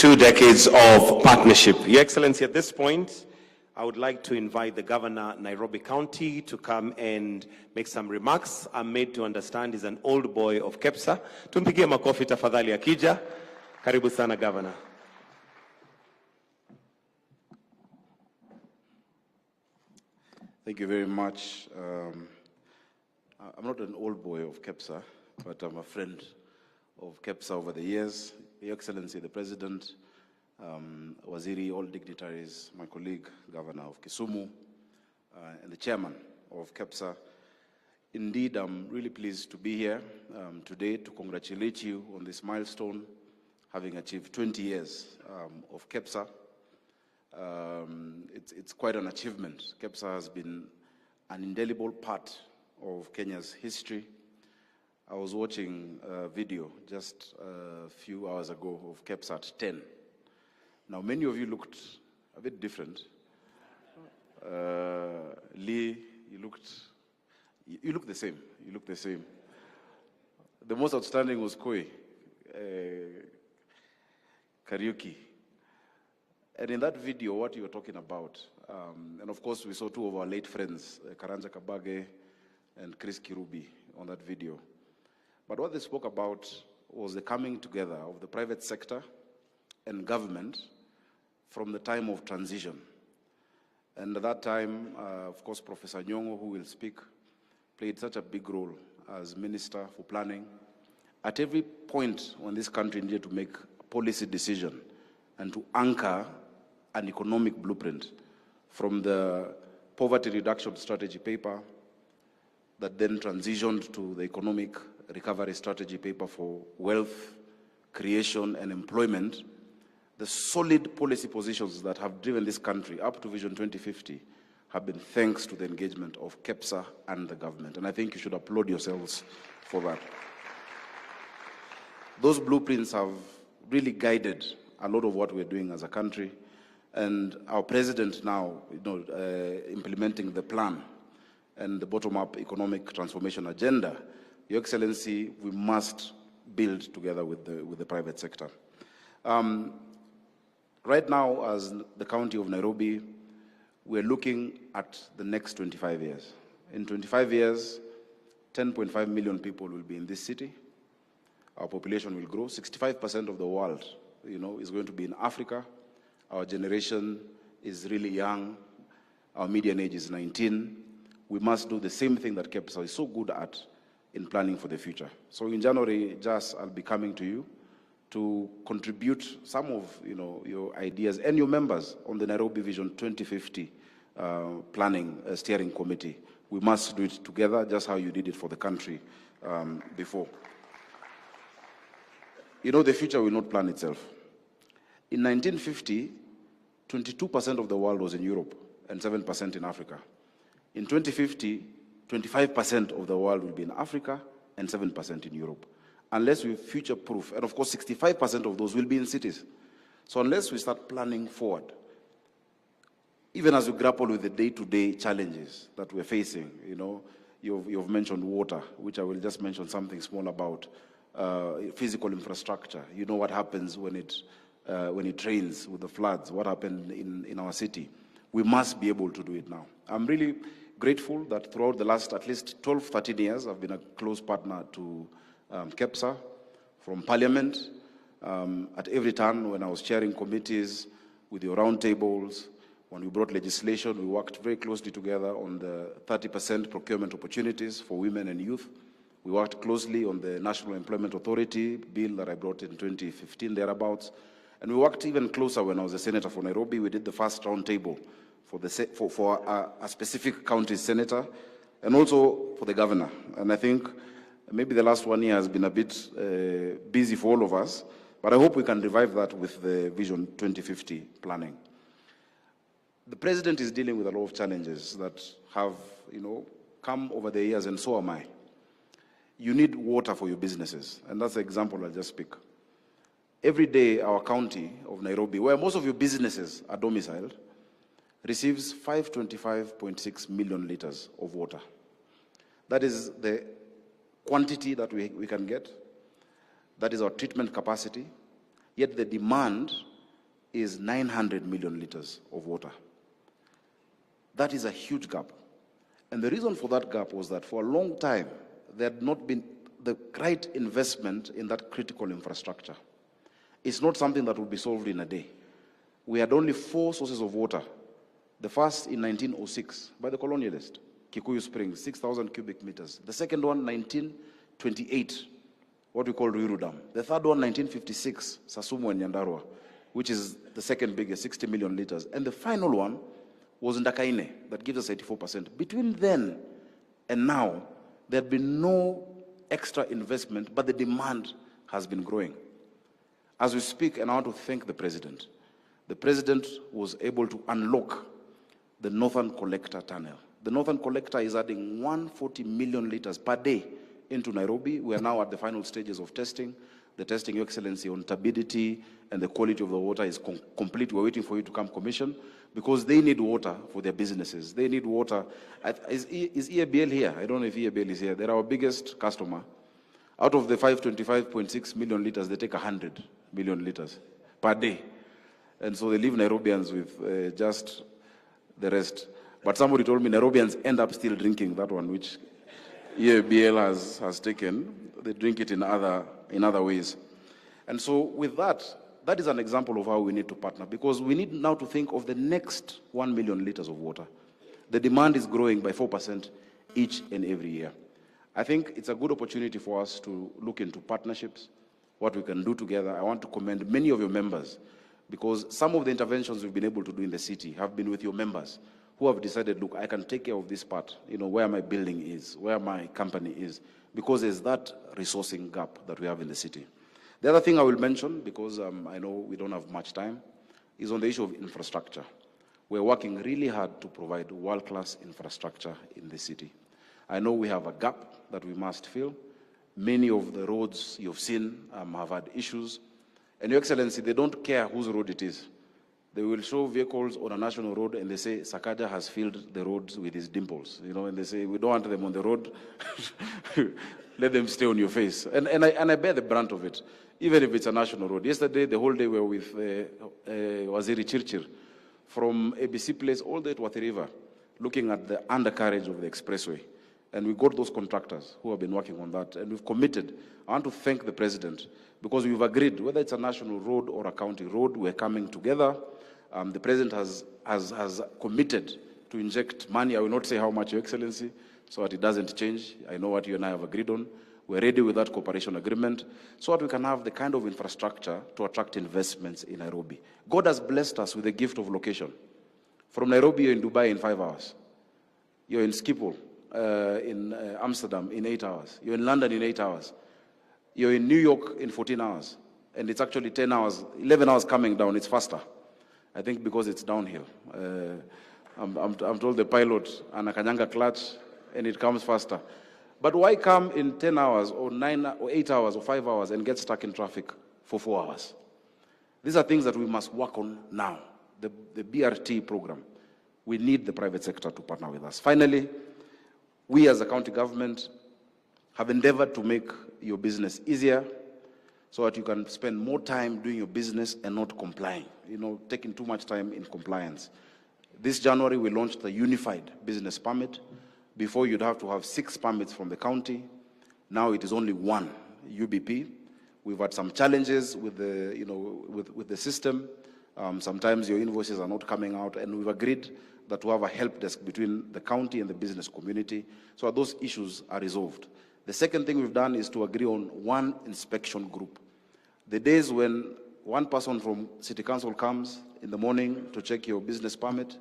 2 decades of partnership. Your Excellency, at this point, I would like to invite the Governor, Nairobi County, to come and make some remarks. I'm made to understand he's an old boy of KEPSA. Tumpigie makofi tafadhali akija. Karibu sana, Governor. Thank you very much. I'm not an old boy of KEPSA, but I'm a friend of KEPSA over the years. Your Excellency, the President, Waziri, all dignitaries, my colleague, Governor of Kisumu, and the Chairman of KEPSA. Indeed, I'm really pleased to be here today to congratulate you on this milestone, having achieved 20 years of KEPSA. It's quite an achievement. KEPSA has been an indelible part of Kenya's history. I was watching a video just a few hours ago of KEPSA at 10. Now, many of you looked a bit different. Lee, you look the same. You look the same. The most outstanding was Koi, karaoke. And in that video, what you were talking about, and of course we saw two of our late friends, Karanja Kabage and Chris Kirubi, on that video. But what they spoke about was the coming together of the private sector and government from the time of transition. And at that time, of course, Professor Nyong'o, who will speak, played such a big role as Minister for Planning. At every point when this country needed to make a policy decision and to anchor an economic blueprint, from the poverty reduction strategy paper that then transitioned to the economic recovery strategy paper for wealth creation and employment, the solid policy positions that have driven this country up to Vision 2050 have been thanks to the engagement of KEPSA and the government. And I think you should applaud yourselves for that. Those blueprints have really guided a lot of what we're doing as a country. And our president now, implementing the plan and the bottom-up economic transformation agenda, Your Excellency, we must build together with the private sector. Right now, as the County of Nairobi, we're looking at the next 25 years. In 25 years, 10.5 million people will be in this city. Our population will grow. 65% of the world, is going to be in Africa. Our generation is really young. Our median age is 19. We must do the same thing that KEPSA is so good at in planning for the future. So in January, I'll be coming to you to contribute some of your ideas and your members on the Nairobi Vision 2050 planning steering committee. We must do it together, just how you did it for the country before. The future will not plan itself. In 1950, 22% of the world was in Europe and 7% in Africa. In 2050, 25% of the world will be in Africa and 7% in Europe. Unless we future-proof, and of course 65% of those will be in cities. So unless we start planning forward, even as we grapple with the day-to-day challenges that we're facing, you've mentioned water, which I will just mention something small about, physical infrastructure. You know what happens when it rains with the floods, what happened in our city. We must be able to do it now. I'm really grateful that throughout the last at least 12, 13 years, I've been a close partner to KEPSA from Parliament. At every turn when I was chairing committees with your roundtables, when we brought legislation, we worked very closely together on the 30% procurement opportunities for women and youth. We worked closely on the National Employment Authority bill that I brought in 2015, thereabouts. And we worked even closer when I was a senator for Nairobi. We did the first roundtable for a specific county senator and also for the governor. And I think maybe the last 1 year has been a bit busy for all of us, but I hope we can revive that with the Vision 2050 planning. The president is dealing with a lot of challenges that have, come over the years, and so am I. You need water for your businesses, and that's the example I'll just speak. Every day, our county of Nairobi, where most of your businesses are domiciled, receives 525.6 million liters of water. That is the quantity that we can get. That is our treatment capacity. Yet the demand is 900 million liters of water. That is a huge gap. And the reason for that gap was that for a long time, there had not been the right investment in that critical infrastructure. It's not something that would be solved in a day. We had only 4 sources of water. The first in 1906 by the colonialist, Kikuyu Springs, 6,000 cubic meters. The second one, 1928, what we call Ruiru Dam. The third one, 1956, Sasumu and Nyandarua, which is the second biggest, 60 million liters. And the final one was Ndakaine, that gives us 84%. Between then and now, there had been no extra investment, but the demand has been growing. As we speak, and I want to thank the president was able to unlock the Northern Collector Tunnel. The Northern Collector is adding 140 million liters per day into Nairobi. We are now at the final stages of testing. The testing, Your Excellency, on turbidity and the quality of the water is complete. We're waiting for you to come commission because they need water for their businesses. They need water. Is EABL here? I don't know if EABL is here. They're our biggest customer. Out of the 525.6 million liters, they take 100 million liters per day. And so they leave Nairobians with just the rest. But somebody told me Nairobians end up still drinking that one, which EABL has taken. They drink it in other ways. And so with that is an example of how we need to partner, because we need now to think of the next 1 million liters of water. The demand is growing by 4% each and every year. I think it's a good opportunity for us to look into partnerships, what we can do together. I want to commend many of your members, because some of the interventions we've been able to do in the city have been with your members who have decided, look, I can take care of this part, where my building is, where my company is, because there's that resourcing gap that we have in the city. The other thing I will mention, because I know we don't have much time, is on the issue of infrastructure. We're working really hard to provide world-class infrastructure in the city. I know we have a gap that we must fill. Many of the roads you've seen have had issues. And Your Excellency, they don't care whose road it is. They will show vehicles on a national road and they say, Sakaja has filled the roads with his dimples. And they say, we don't want them on the road. Let them stay on your face. And I bear the brunt of it, even if it's a national road. Yesterday, the whole day we were with Waziri Chirchir from ABC Place all the way to Wathi River, looking at the undercarriage of the expressway. And we got those contractors who have been working on that, and we've committed. I want to thank the president, because we've agreed, whether it's a national road or a county road, we're coming together. The president has committed to inject money. I will not say how much, Your Excellency, so that it doesn't change. I know what you and I have agreed on. We're ready with that cooperation agreement so that we can have the kind of infrastructure to attract investments in Nairobi. God has blessed us with the gift of location. From Nairobi, you're in Dubai in 5 hours. You're in Schiphol, in Amsterdam in 8 hours. You're in London in 8 hours. You're in New York in 14 hours. And it's actually 10 hours, 11 hours coming down. It's faster. I think because it's downhill. I'm told the pilot, anakanyanga clutch, and it comes faster. But why come in 10 hours or 9 or 8 hours or 5 hours and get stuck in traffic for 4 hours? These are things that we must work on now. The BRT program. We need the private sector to partner with us. Finally, we as a county government have endeavored to make your business easier so that you can spend more time doing your business and not complying, taking too much time in compliance. This January, we launched the Unified Business Permit. Before, you'd have to have 6 permits from the county. Now it is only 1 UBP. We've had some challenges with the, with the system. Sometimes your invoices are not coming out, and we've agreed that we have a help desk between the county and the business community so that those issues are resolved. The second thing we've done is to agree on 1 inspection group. The days when 1 person from City Council comes in the morning to check your business permit,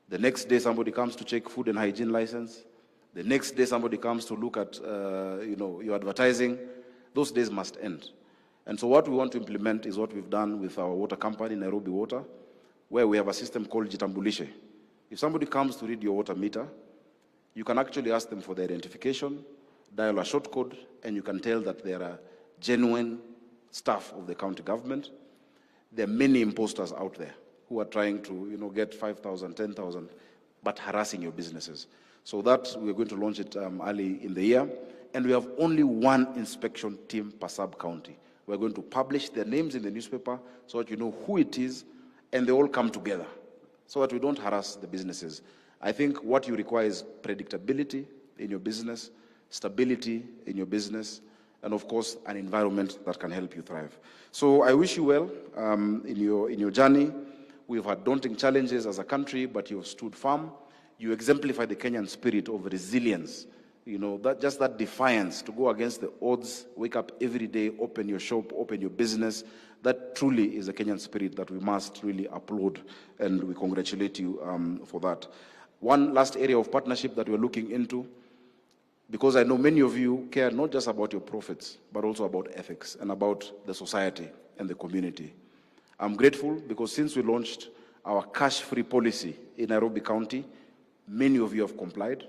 the next day somebody comes to check food and hygiene license, the next day somebody comes to look at your advertising, those days must end. And so what we want to implement is what we've done with our water company, Nairobi Water, where we have a system called Jitambulishe. If somebody comes to read your water meter, you can actually ask them for their identification, dial a short code, and you can tell that they are genuine staff of the county government. There are many imposters out there who are trying to get 5,000, 10,000, but harassing your businesses. So that we're going to launch it early in the year. And we have only 1 inspection team per sub-county. We're going to publish their names in the newspaper so that you know who it is, and they all come together so that we don't harass the businesses. I think what you require is predictability in your business, stability in your business, and of course, an environment that can help you thrive. So I wish you well in your journey. We've had daunting challenges as a country, but you've stood firm. You exemplify the Kenyan spirit of resilience. You know, just that defiance to go against the odds, wake up every day, open your shop, open your business. That truly is a Kenyan spirit that we must really applaud, and we congratulate you for that. One last area of partnership that we're looking into, because I know many of you care not just about your profits, but also about ethics and about the society and the community. I'm grateful because since we launched our cash-free policy in Nairobi County, many of you have complied.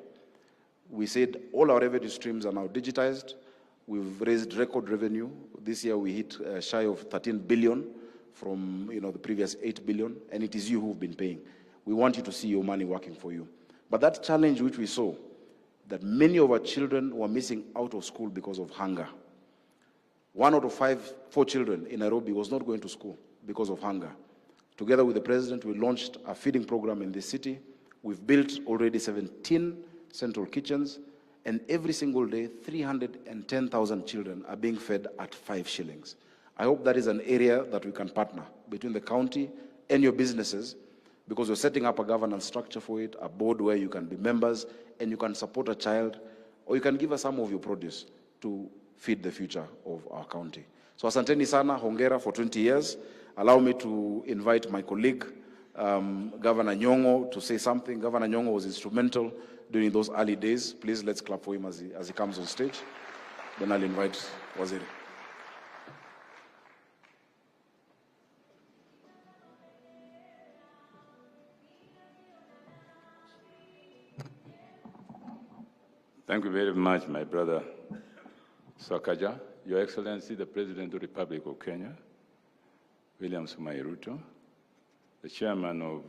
We said all our revenue streams are now digitized. We've raised record revenue. This year we hit shy of 13 billion from the previous 8 billion, and it is you who've been paying. We want you to see your money working for you. But that challenge which we saw, that many of our children were missing out of school because of hunger. 1 out of 4 children in Nairobi was not going to school because of hunger. Together with the president, we launched a feeding program in this city. We've built already 17 central kitchens, and every single day, 310,000 children are being fed at 5 shillings. I hope that is an area that we can partner between the county and your businesses, because we're setting up a governance structure for it, a board where you can be members and you can support a child, or you can give us some of your produce to feed the future of our county. So asanteni sana, hongera for 20 years. Allow me to invite my colleague, Governor Nyong'o, to say something. Governor Nyong'o was instrumental during those early days. Please, let's clap for him as he comes on stage. Then I'll invite Waziri. Thank you very much, my brother Sakaja, Your Excellency, the President of the Republic of Kenya, William Samoei Ruto, the Chairman of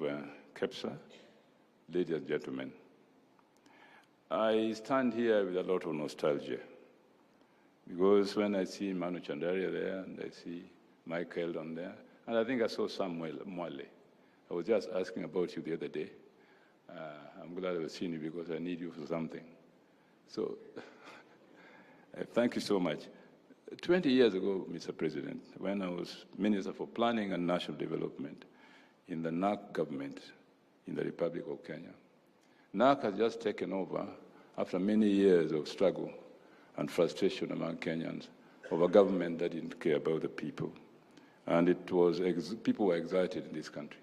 KICC, ladies and gentlemen. I stand here with a lot of nostalgia, because when I see Manu Chandaria there, and I see Michael on there, and I think I saw Samuel Mwale. I was just asking about you the other day. I'm glad I've seen you because I need you for something. So, thank you so much. 20 years ago, Mr. President, when I was Minister for Planning and National Development in the NAC government in the Republic of Kenya, NAC has just taken over after many years of struggle and frustration among Kenyans of a government that didn't care about the people. And it was, people were excited in this country.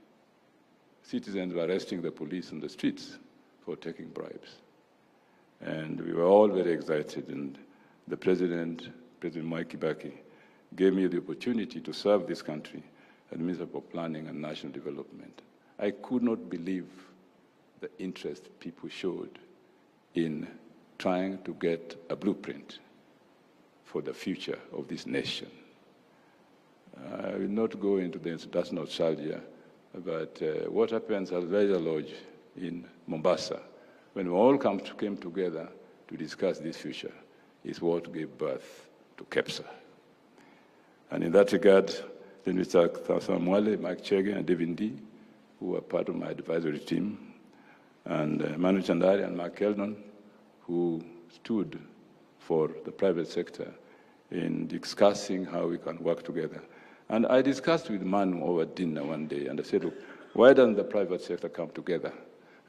Citizens were arresting the police on the streets for taking bribes. And we were all very excited, and the President Mwai Kibaki, gave me the opportunity to serve this country as Minister for Planning and National Development. I could not believe the interest people showed in trying to get a blueprint for the future of this nation. I will not go into the international nostalgia, but what happens at Raja Lodge in Mombasa, when we all came together to discuss this future, is what gave birth to KICC. And in that regard, then we thank Mwale, Mike Chege, and David D, who were part of my advisory team, and Manu Chandari and Mark Eldon, who stood for the private sector in discussing how we can work together. And I discussed with Manu over dinner one day, and I said, look, why doesn't the private sector come together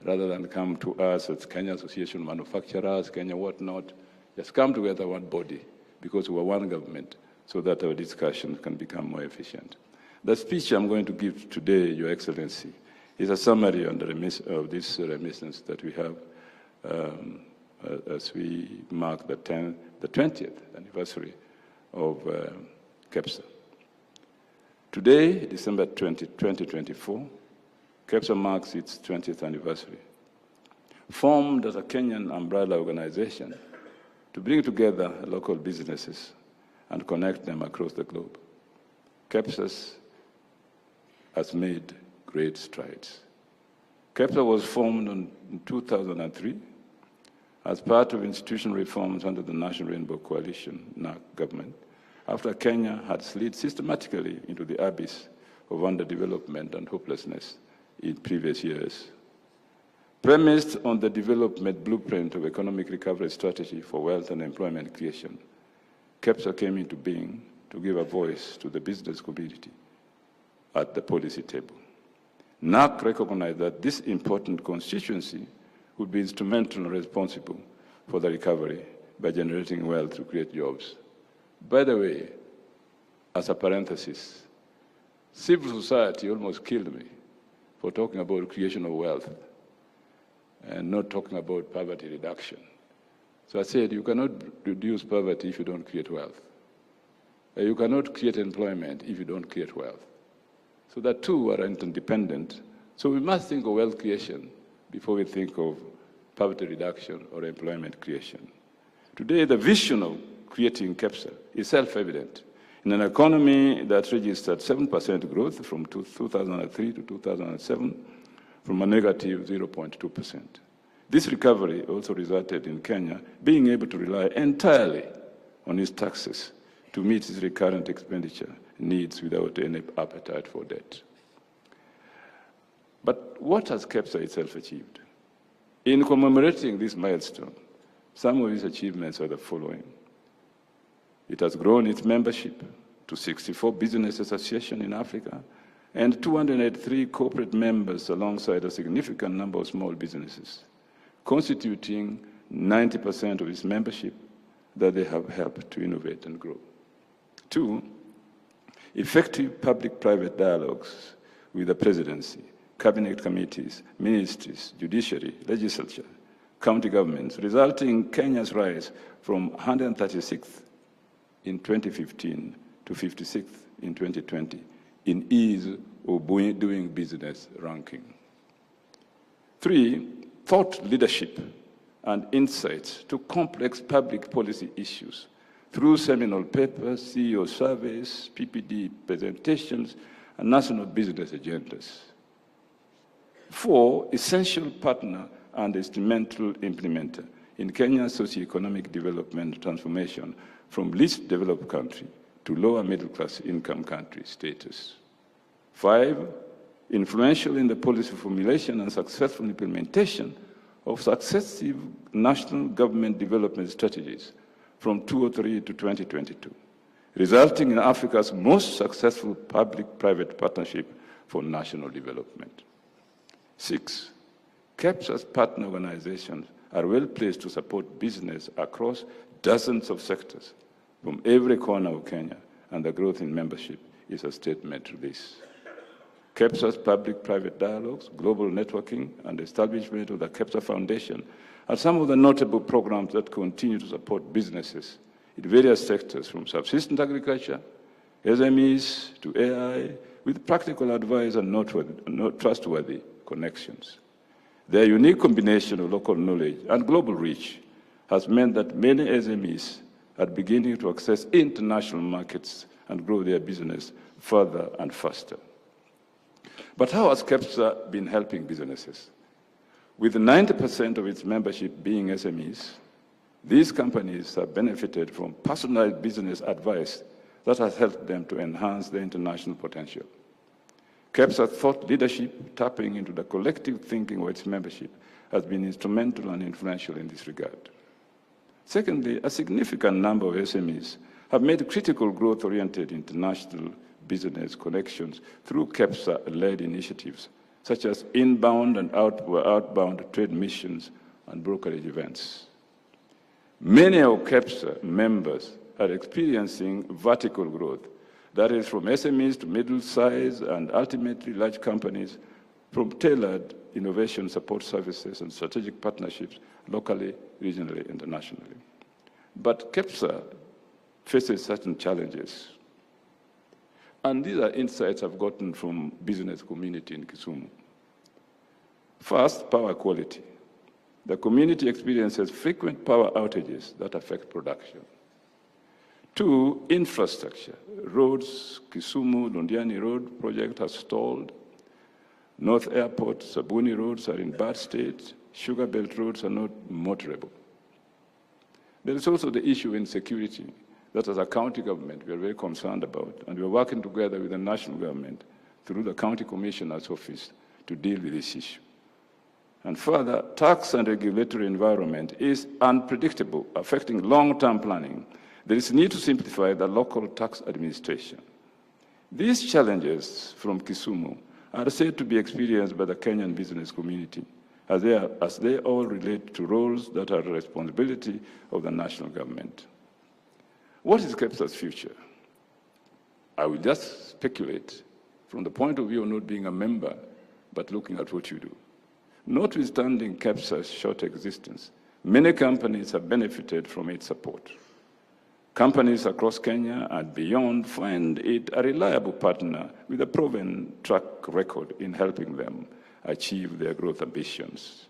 rather than come to us as Kenya Association of Manufacturers, Kenya whatnot? Just come together one body, because we're one government, so that our discussion can become more efficient. The speech I'm going to give today, Your Excellency, is a summary on of this reminiscence that we have as we mark the 20th anniversary of KICC. Today, December 2024, KICC marks its 20th anniversary. Formed as a Kenyan umbrella organization to bring together local businesses and connect them across the globe, KICC has made great strides. KICC was formed in 2003 as part of institutional reforms under the National Rainbow Coalition, NAC government, after Kenya had slid systematically into the abyss of underdevelopment and hopelessness in previous years. Premised on the development blueprint of economic recovery strategy for wealth and employment creation, KICC came into being to give a voice to the business community at the policy table. NAC recognized that this important constituency would be instrumental and responsible for the recovery by generating wealth to create jobs. By the way, as a parenthesis, civil society almost killed me for talking about creation of wealth and not talking about poverty reduction. So I said, you cannot reduce poverty if you don't create wealth. You cannot create employment if you don't create wealth. So the two are interdependent. So we must think of wealth creation before we think of poverty reduction or employment creation. Today, the vision of creating KICC is self-evident. In an economy that registered 7% growth from 2003 to 2007, from a negative 0.2%. This recovery also resulted in Kenya being able to rely entirely on its taxes to meet its recurrent expenditure needs without any appetite for debt. But what has KICC itself achieved? In commemorating this milestone, some of its achievements are the following. It has grown its membership to 64 business associations in Africa and 283 corporate members alongside a significant number of small businesses, constituting 90% of its membership that they have helped to innovate and grow. 2, effective public-private dialogues with the presidency, cabinet committees, ministries, judiciary, legislature, county governments, resulting in Kenya's rise from 136th in 2015 to 56th in 2020 in ease of doing business ranking. 3, thought leadership and insights to complex public policy issues through seminal papers, CEO surveys, PPD presentations, and national business agendas. 4, essential partner and instrumental implementer in Kenya's socio-economic development transformation from least developed country to lower middle-class income country status. 5, influential in the policy formulation and successful implementation of successive national government development strategies from 2003 to 2022, resulting in Africa's most successful public-private partnership for national development. 6, KICC's partner organizations are well placed to support business across dozens of sectors from every corner of Kenya, and the growth in membership is a statement to this. KICC's public-private dialogues, global networking, and establishment of the KICC Foundation are some of the notable programs that continue to support businesses in various sectors, from subsistence agriculture, SMEs, to AI, with practical advice and trustworthy connections. Their unique combination of local knowledge and global reach has meant that many SMEs are beginning to access international markets and grow their business further and faster. But how has KICC been helping businesses? With 90% of its membership being SMEs, these companies have benefited from personalized business advice that has helped them to enhance their international potential. KICC thought leadership, tapping into the collective thinking of its membership, has been instrumental and influential in this regard. Secondly, a significant number of SMEs have made critical growth-oriented international business connections through KICC-led initiatives, such as inbound and outbound trade missions and brokerage events. Many of KICC members are experiencing vertical growth, that is, from SMEs to middle-sized and ultimately large companies, from tailored innovation support services and strategic partnerships locally, regionally, internationally. But KICC faces certain challenges. And these are insights I've gotten from business community in Kisumu. First, power quality. The community experiences frequent power outages that affect production. 2, infrastructure. Roads, Kisumu, Londiani Road project has stalled. North Airport, Sabuni roads are in bad state. Sugar Belt roads are not motorable. There is also the issue of insecurity that as a county government we are very concerned about, and we are working together with the national government through the County Commissioner's Office to deal with this issue. And further, tax and regulatory environment is unpredictable, affecting long-term planning. There is a need to simplify the local tax administration. These challenges from Kisumu are said to be experienced by the Kenyan business community, as they all relate to roles that are the responsibility of the national government. What is KEPSA's future? I will just speculate from the point of view of not being a member, but looking at what you do. Notwithstanding KEPSA's short existence, many companies have benefited from its support. Companies across Kenya and beyond find it a reliable partner with a proven track record in helping them achieve their growth ambitions.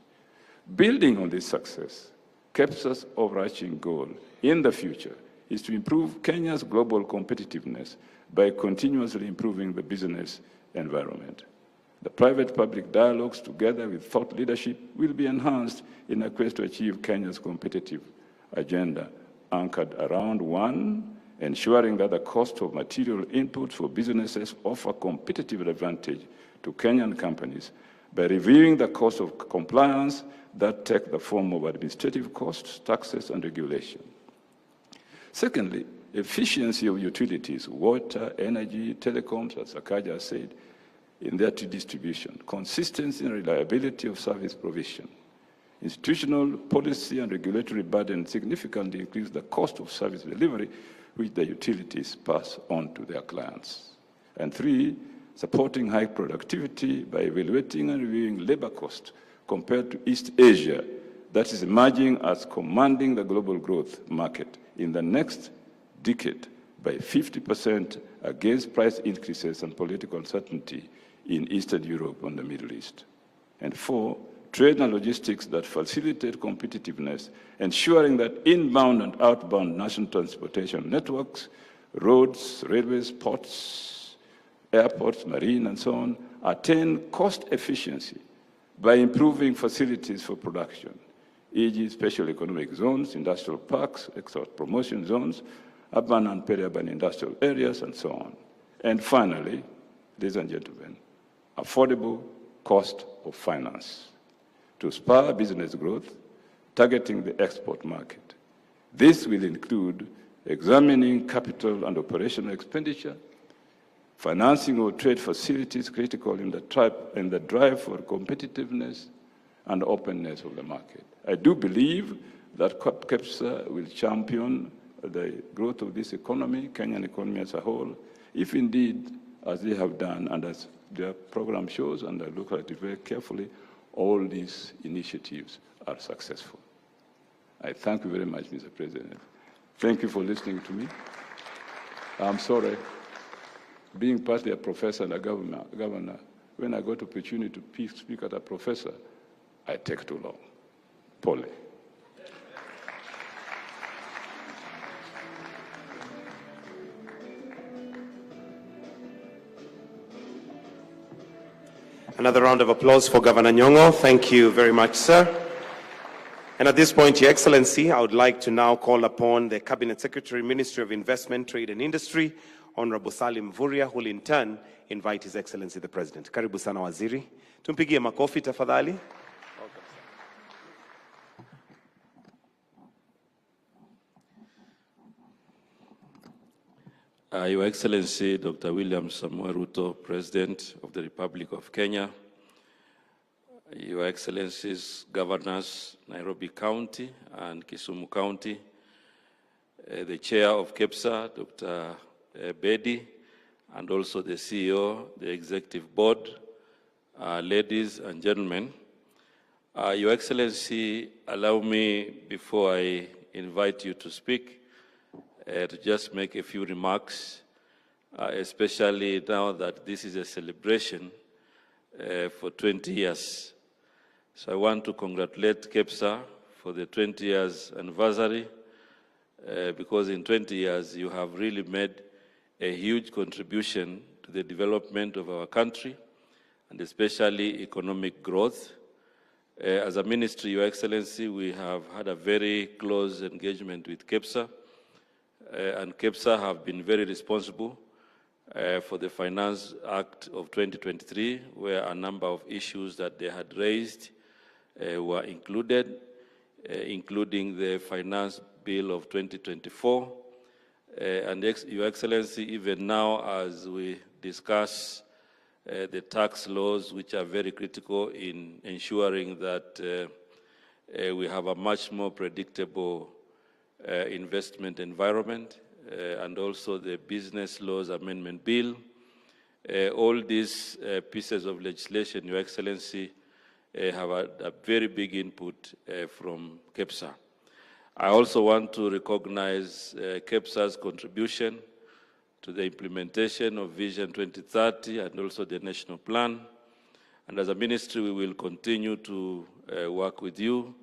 Building on this success, KEPSA's overarching goal in the future is to improve Kenya's global competitiveness by continuously improving the business environment. The private-public dialogues, together with thought leadership, will be enhanced in a quest to achieve Kenya's competitive agenda, anchored around one, ensuring that the cost of material inputs for businesses offer competitive advantage to Kenyan companies by reviewing the cost of compliance that take the form of administrative costs, taxes, and regulation. Secondly, efficiency of utilities, water, energy, telecoms, as Sakaja said, in their distribution, consistency and reliability of service provision. Institutional, policy, and regulatory burden significantly increase the cost of service delivery, which the utilities pass on to their clients. And three, supporting high productivity by evaluating and reviewing labor costs compared to East Asia, that is emerging as commanding the global growth market in the next decade by 50% against price increases and political uncertainty in Eastern Europe and the Middle East. And four, trade and logistics that facilitate competitiveness, ensuring that inbound and outbound national transportation networks, roads, railways, ports, airports, marine, and so on, attain cost efficiency by improving facilities for production, e.g. special economic zones, industrial parks, export promotion zones, urban and peri-urban industrial areas, and so on. And finally, ladies and gentlemen, affordable cost of finance to spur business growth, targeting the export market. This will include examining capital and operational expenditure, financing of trade facilities critical in the drive for competitiveness and openness of the market. I do believe that KEPSA will champion the growth of this economy, Kenyan economy as a whole, if indeed, as they have done, and as their program shows, and I look at it very carefully, all these initiatives are successful. I thank you very much, Mr. President. Thank you for listening to me. I'm sorry, being partly a professor and a governor, when I got opportunity to speak as a professor, I take too long. Pole. Another round of applause for Governor Nyong'o. Thank you very much, sir. And at this point, Your Excellency, I would like to now call upon the Cabinet Secretary, Ministry of Investment, Trade and Industry, Honorable Salim Mvurya, who will in turn invite His Excellency the President. Karibu sana waziri. Tumpigie makofi tafadhali. Your Excellency, Dr. William Samoei Ruto, President of the Republic of Kenya, Your Excellencies, Governors, Nairobi County and Kisumu County, the Chair of KEPSA, Dr. Bedi, and also the CEO, the Executive Board, ladies and gentlemen. Your Excellency, allow me, before I invite you to speak, to just make a few remarks, especially now that this is a celebration for 20 years. So I want to congratulate KEPSA for the 20 years anniversary, because in 20 years you have really made a huge contribution to the development of our country, and especially economic growth. As a ministry, Your Excellency, we have had a very close engagement with KEPSA. and KICC have been very responsible for the Finance Act of 2023, where a number of issues that they had raised were included, including the Finance Bill of 2024. And Your Excellency, even now as we discuss the tax laws, which are very critical in ensuring that we have a much more predictable investment environment, and also the Business Laws Amendment Bill. All these pieces of legislation, Your Excellency, have a very big input from KICC. I also want to recognize KICC's contribution to the implementation of Vision 2030 and also the National Plan. And as a ministry, we will continue to work with you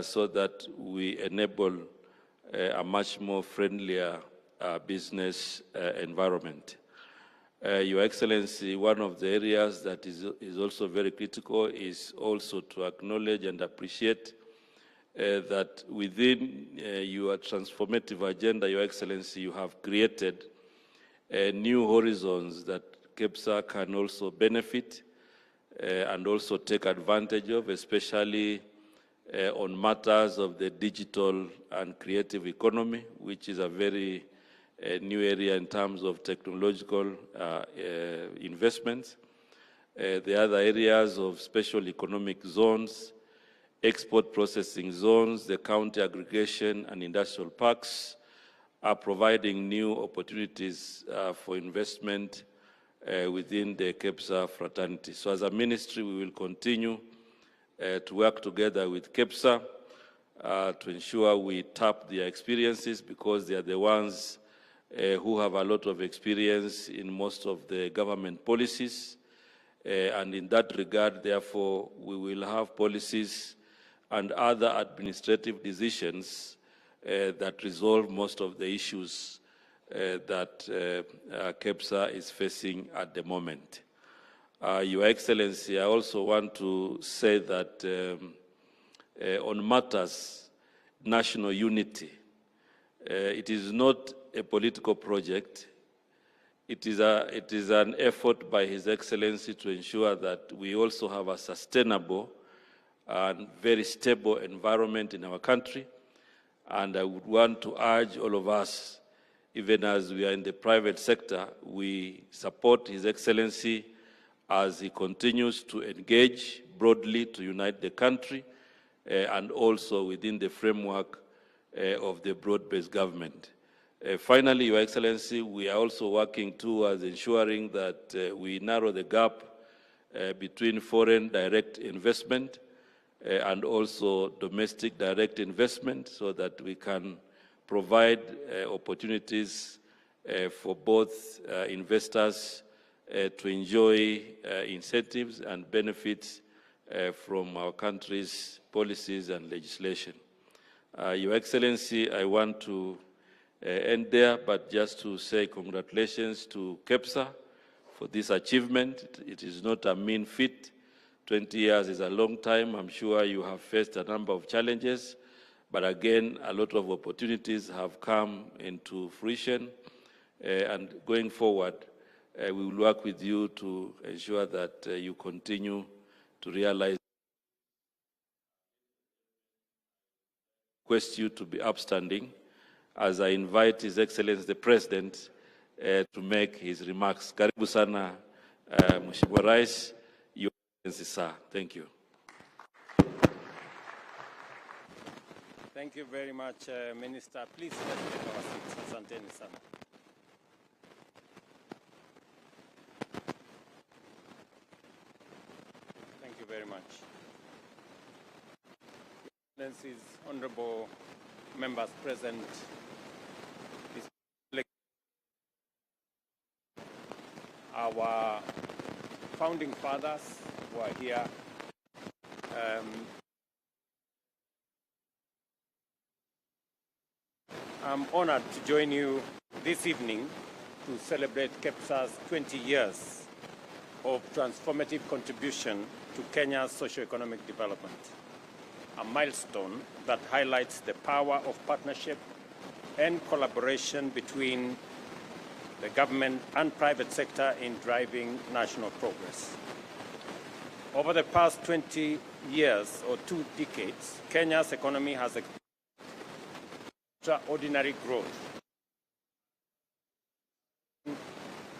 so that we enable a much more friendlier business environment. Your Excellency, one of the areas that is also very critical is also to acknowledge and appreciate that within your transformative agenda, Your Excellency, you have created new horizons that KICC can also benefit and also take advantage of, especially on matters of the digital and creative economy, which is a very new area in terms of technological investments. The other areas of special economic zones, export processing zones, the county aggregation and industrial parks are providing new opportunities for investment within the KICC fraternity. So as a ministry, we will continue to work together with KICC to ensure we tap their experiences, because they are the ones who have a lot of experience in most of the government policies. And in that regard, therefore, we will have policies and other administrative decisions that resolve most of the issues that KICC is facing at the moment. Your Excellency, I also want to say that on matters national unity, it is not a political project. It is an effort by His Excellency to ensure that we also have a sustainable and very stable environment in our country. And I would want to urge all of us, even as we are in the private sector, we support His Excellency as he continues to engage broadly to unite the country and also within the framework of the broad-based government. Finally, Your Excellency, we are also working towards ensuring that we narrow the gap between foreign direct investment and also domestic direct investment, so that we can provide opportunities for both investors to enjoy incentives and benefits from our country's policies and legislation. Your Excellency, I want to end there, but just to say congratulations to KICC for this achievement. It is not a mean feat. 20 years is a long time. I'm sure you have faced a number of challenges, but again, a lot of opportunities have come into fruition. And going forward, we will work with you to ensure that you continue to realize. Request you to be upstanding as I invite His Excellency the President to make his remarks. Karibu sana, Mheshimiwa Rais, Your Excellency, sir. Thank you. Thank you very much, Minister. Please let's take our seats. Asanteni sana. Thank you very much. Excellencies, honorable members present, our founding fathers who are here, I'm honored to join you this evening to celebrate KICC's 20 years of transformative contribution to Kenya's socio-economic development, a milestone that highlights the power of partnership and collaboration between the government and private sector in driving national progress. Over the past 20 years or 2 decades, Kenya's economy has experienced extraordinary growth.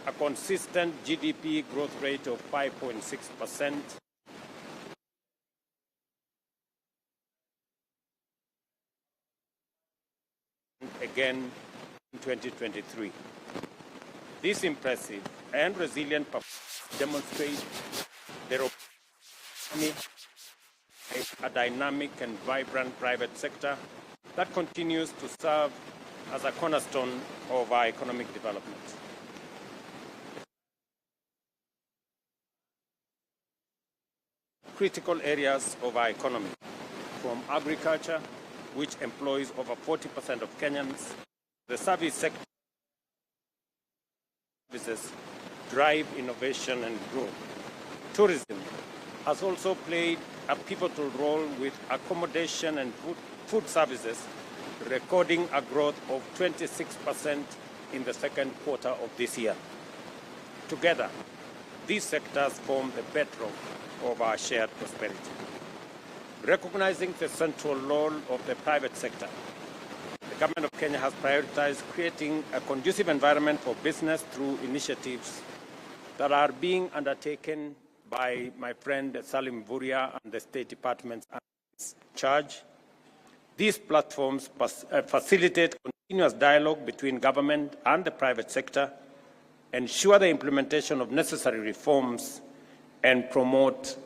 A consistent GDP growth rate of 5.6%, again in 2023. This impressive and resilient performance demonstrates the a dynamic and vibrant private sector that continues to serve as a cornerstone of our economic development. Critical areas of our economy, from agriculture, which employs over 40% of Kenyans, the service sector, services drive innovation and growth. Tourism has also played a pivotal role, with accommodation and food services recording a growth of 26% in the second quarter of this year. Together, these sectors form the bedrock of our shared prosperity. Recognizing the central role of the private sector, the government of Kenya has prioritized creating a conducive environment for business through initiatives that are being undertaken by my friend Salim Vuria and the State Department's charge. These platforms facilitate continuous dialogue between government and the private sector, ensure the implementation of necessary reforms, and promote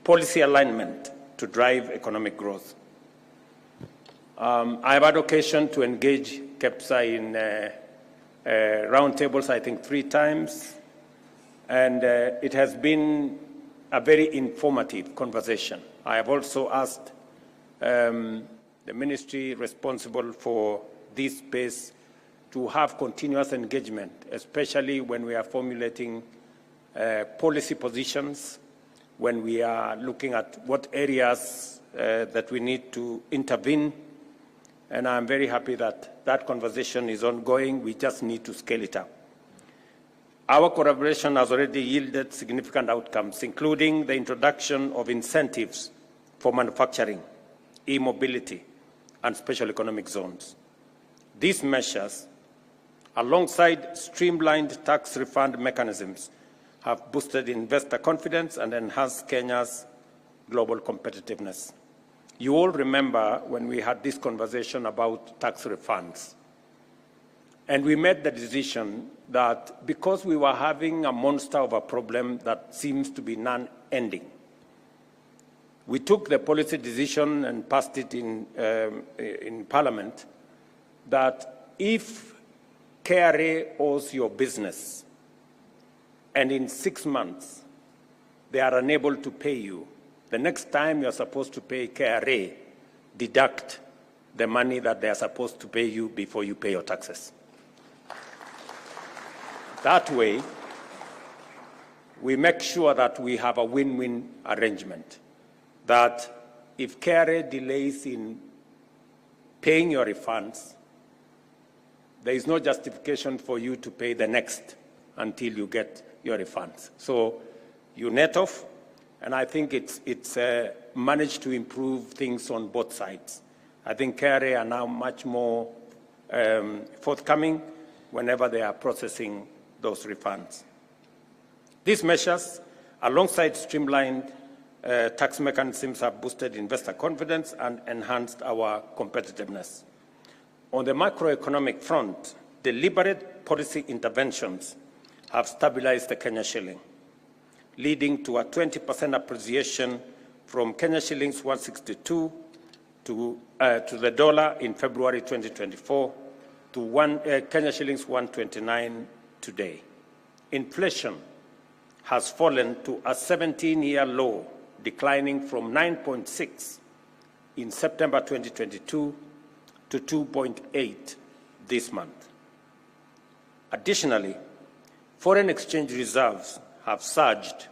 policy alignment to drive economic growth. I have had occasion to engage KICC in roundtables, I think 3 times, and it has been a very informative conversation. I have also asked the ministry responsible for this space to have continuous engagement, especially when we are formulating policy positions, when we are looking at what areas that we need to intervene. And I'm very happy that that conversation is ongoing. We just need to scale it up. Our collaboration has already yielded significant outcomes, including the introduction of incentives for manufacturing, e-mobility, and special economic zones. These measures, alongside streamlined tax refund mechanisms, have boosted investor confidence and enhanced Kenya's global competitiveness. You all remember when we had this conversation about tax refunds. And we made the decision that because we were having a monster of a problem that seems to be non-ending, we took the policy decision and passed it in Parliament that if KRA owes your business and in 6 months they are unable to pay you, the next time you're supposed to pay KRA, deduct the money that they are supposed to pay you before you pay your taxes. That way, we make sure that we have a win-win arrangement, that if KRA delays in paying your refunds, there is no justification for you to pay the next until you get your refunds. So you net off, and I think it's managed to improve things on both sides. I think KRA are now much more forthcoming whenever they are processing those refunds. These measures, alongside streamlined tax mechanisms, have boosted investor confidence and enhanced our competitiveness. On the macroeconomic front, deliberate policy interventions have stabilized the Kenya shilling, leading to a 20% appreciation from Kenya shillings 162 to the dollar in February 2024 to Kenya shillings 129 today. Inflation has fallen to a 17-year low, declining from 9.6 in September 2022 to 2.8 this month. Additionally, foreign exchange reserves have surged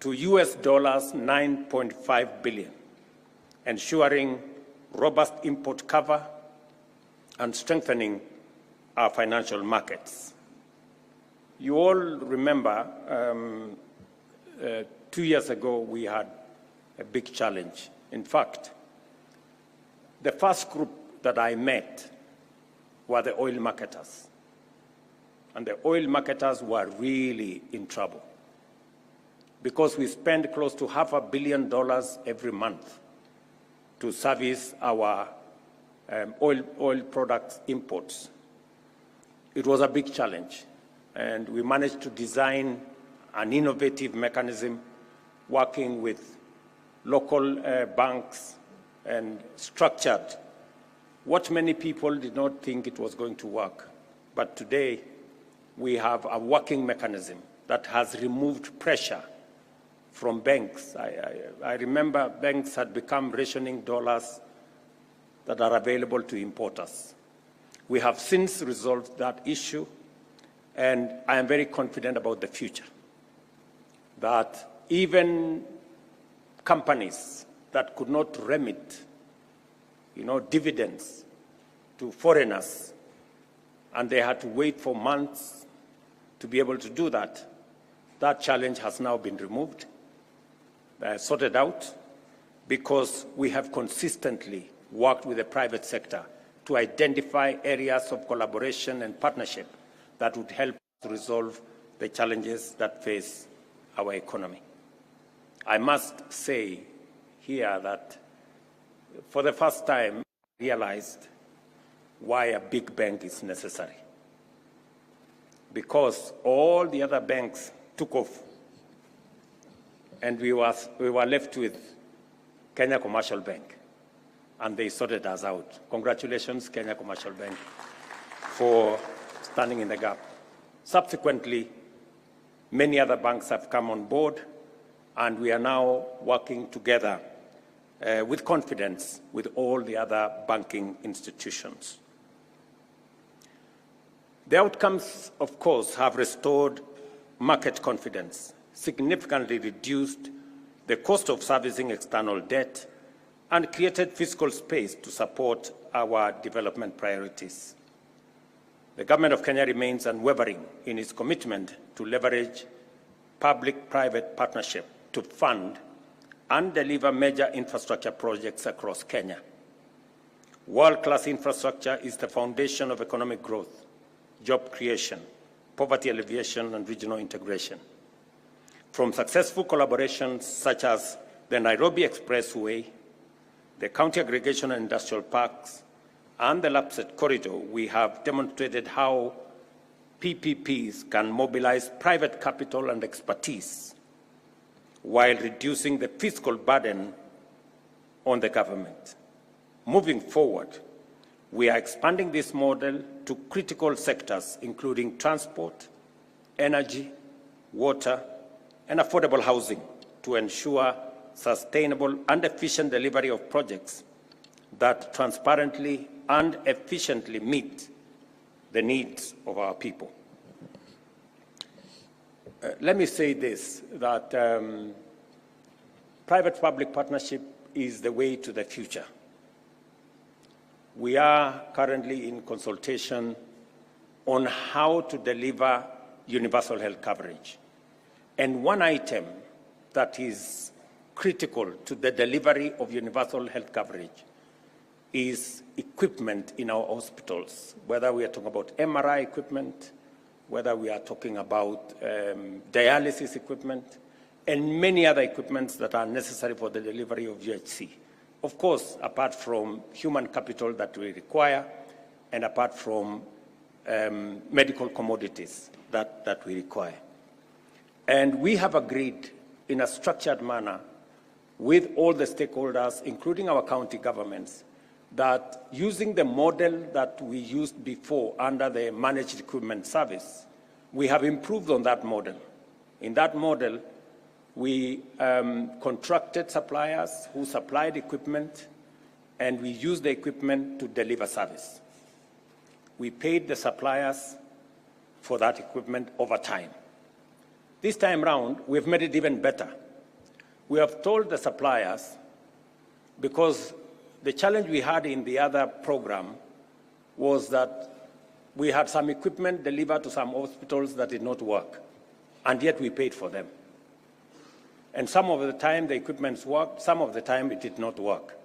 to US $9.5 billion, ensuring robust import cover, and strengthening our financial markets. You all remember 2 years ago we had a big challenge. In fact, the first group that I met were the oil marketers. And the oil marketers were really in trouble because we spend close to $500 million every month to service our oil products imports. It was a big challenge, and we managed to design an innovative mechanism working with local banks and structured what many people did not think it was going to work. But today, we have a working mechanism that has removed pressure from banks. I remember banks had become rationing dollars that are available to importers. We have since resolved that issue, and I am very confident about the future, that even companies that could not remit dividends to foreigners, and they had to wait for months to be able to do that, that challenge has now been removed, sorted out, because we have consistently worked with the private sector to identify areas of collaboration and partnership that would help to resolve the challenges that face our economy. I must say here that for the first time, I realized why a big bank is necessary. Because all the other banks took off, and we were left with Kenya Commercial Bank, and they sorted us out. Congratulations, Kenya Commercial Bank, for standing in the gap. Subsequently, many other banks have come on board, and we are now working together with confidence with all the other banking institutions. The outcomes, of course, have restored market confidence, significantly reduced the cost of servicing external debt, and created fiscal space to support our development priorities. The Government of Kenya remains unwavering in its commitment to leverage public-private partnership to fund and deliver major infrastructure projects across Kenya. World-class infrastructure is the foundation of economic growth, job creation, poverty alleviation, and regional integration. From successful collaborations such as the Nairobi Expressway, the County Aggregation and Industrial Parks, and the Lapsset Corridor, we have demonstrated how PPPs can mobilize private capital and expertise while reducing the fiscal burden on the government. Moving forward, we are expanding this model to critical sectors, including transport, energy, water, and affordable housing, to ensure sustainable and efficient delivery of projects that transparently and efficiently meet the needs of our people. Let me say this, that private-public partnership is the way to the future. We are currently in consultation on how to deliver universal health coverage. And one item that is critical to the delivery of universal health coverage is equipment in our hospitals, whether we are talking about MRI equipment, whether we are talking about dialysis equipment, and many other equipments that are necessary for the delivery of UHC. Of course, apart from human capital that we require, and apart from medical commodities that we require. And we have agreed in a structured manner with all the stakeholders, including our county governments, that using the model that we used before under the managed equipment service, we have improved on that model. In that model, we contracted suppliers who supplied equipment, and we used the equipment to deliver service. We paid the suppliers for that equipment over time. This time round, we've made it even better. We have told the suppliers, because the challenge we had in the other program was that we had some equipment delivered to some hospitals that did not work, and yet we paid for them. And some of the time the equipment worked, some of the time it did not work,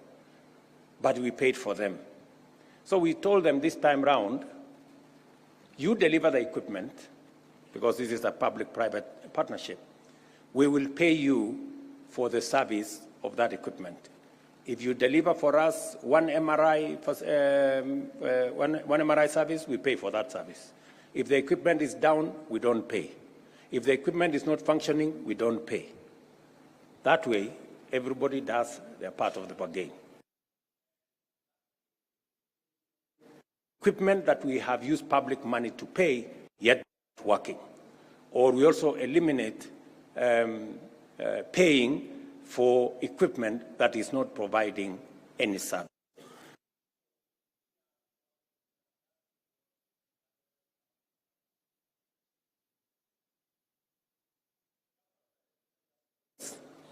but we paid for them. So we told them this time round, you deliver the equipment, because this is a public-private partnership. We will pay you for the service of that equipment. If you deliver for us one MRI service, we pay for that service. If the equipment is down, we don't pay. If the equipment is not functioning, we don't pay. That way, everybody does their part of the bargain. Equipment that we have used public money to pay, yet not working. Or we also eliminate paying for equipment that is not providing any service.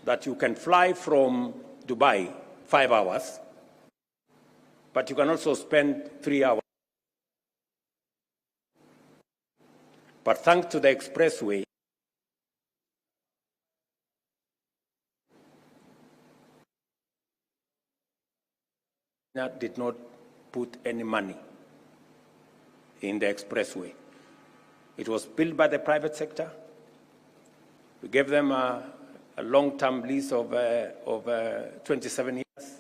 That you can fly from Dubai 5 hours, but you can also spend 3 hours. But thanks to the expressway, did not put any money in the expressway. It was built by the private sector. We gave them a long-term lease of 27 years.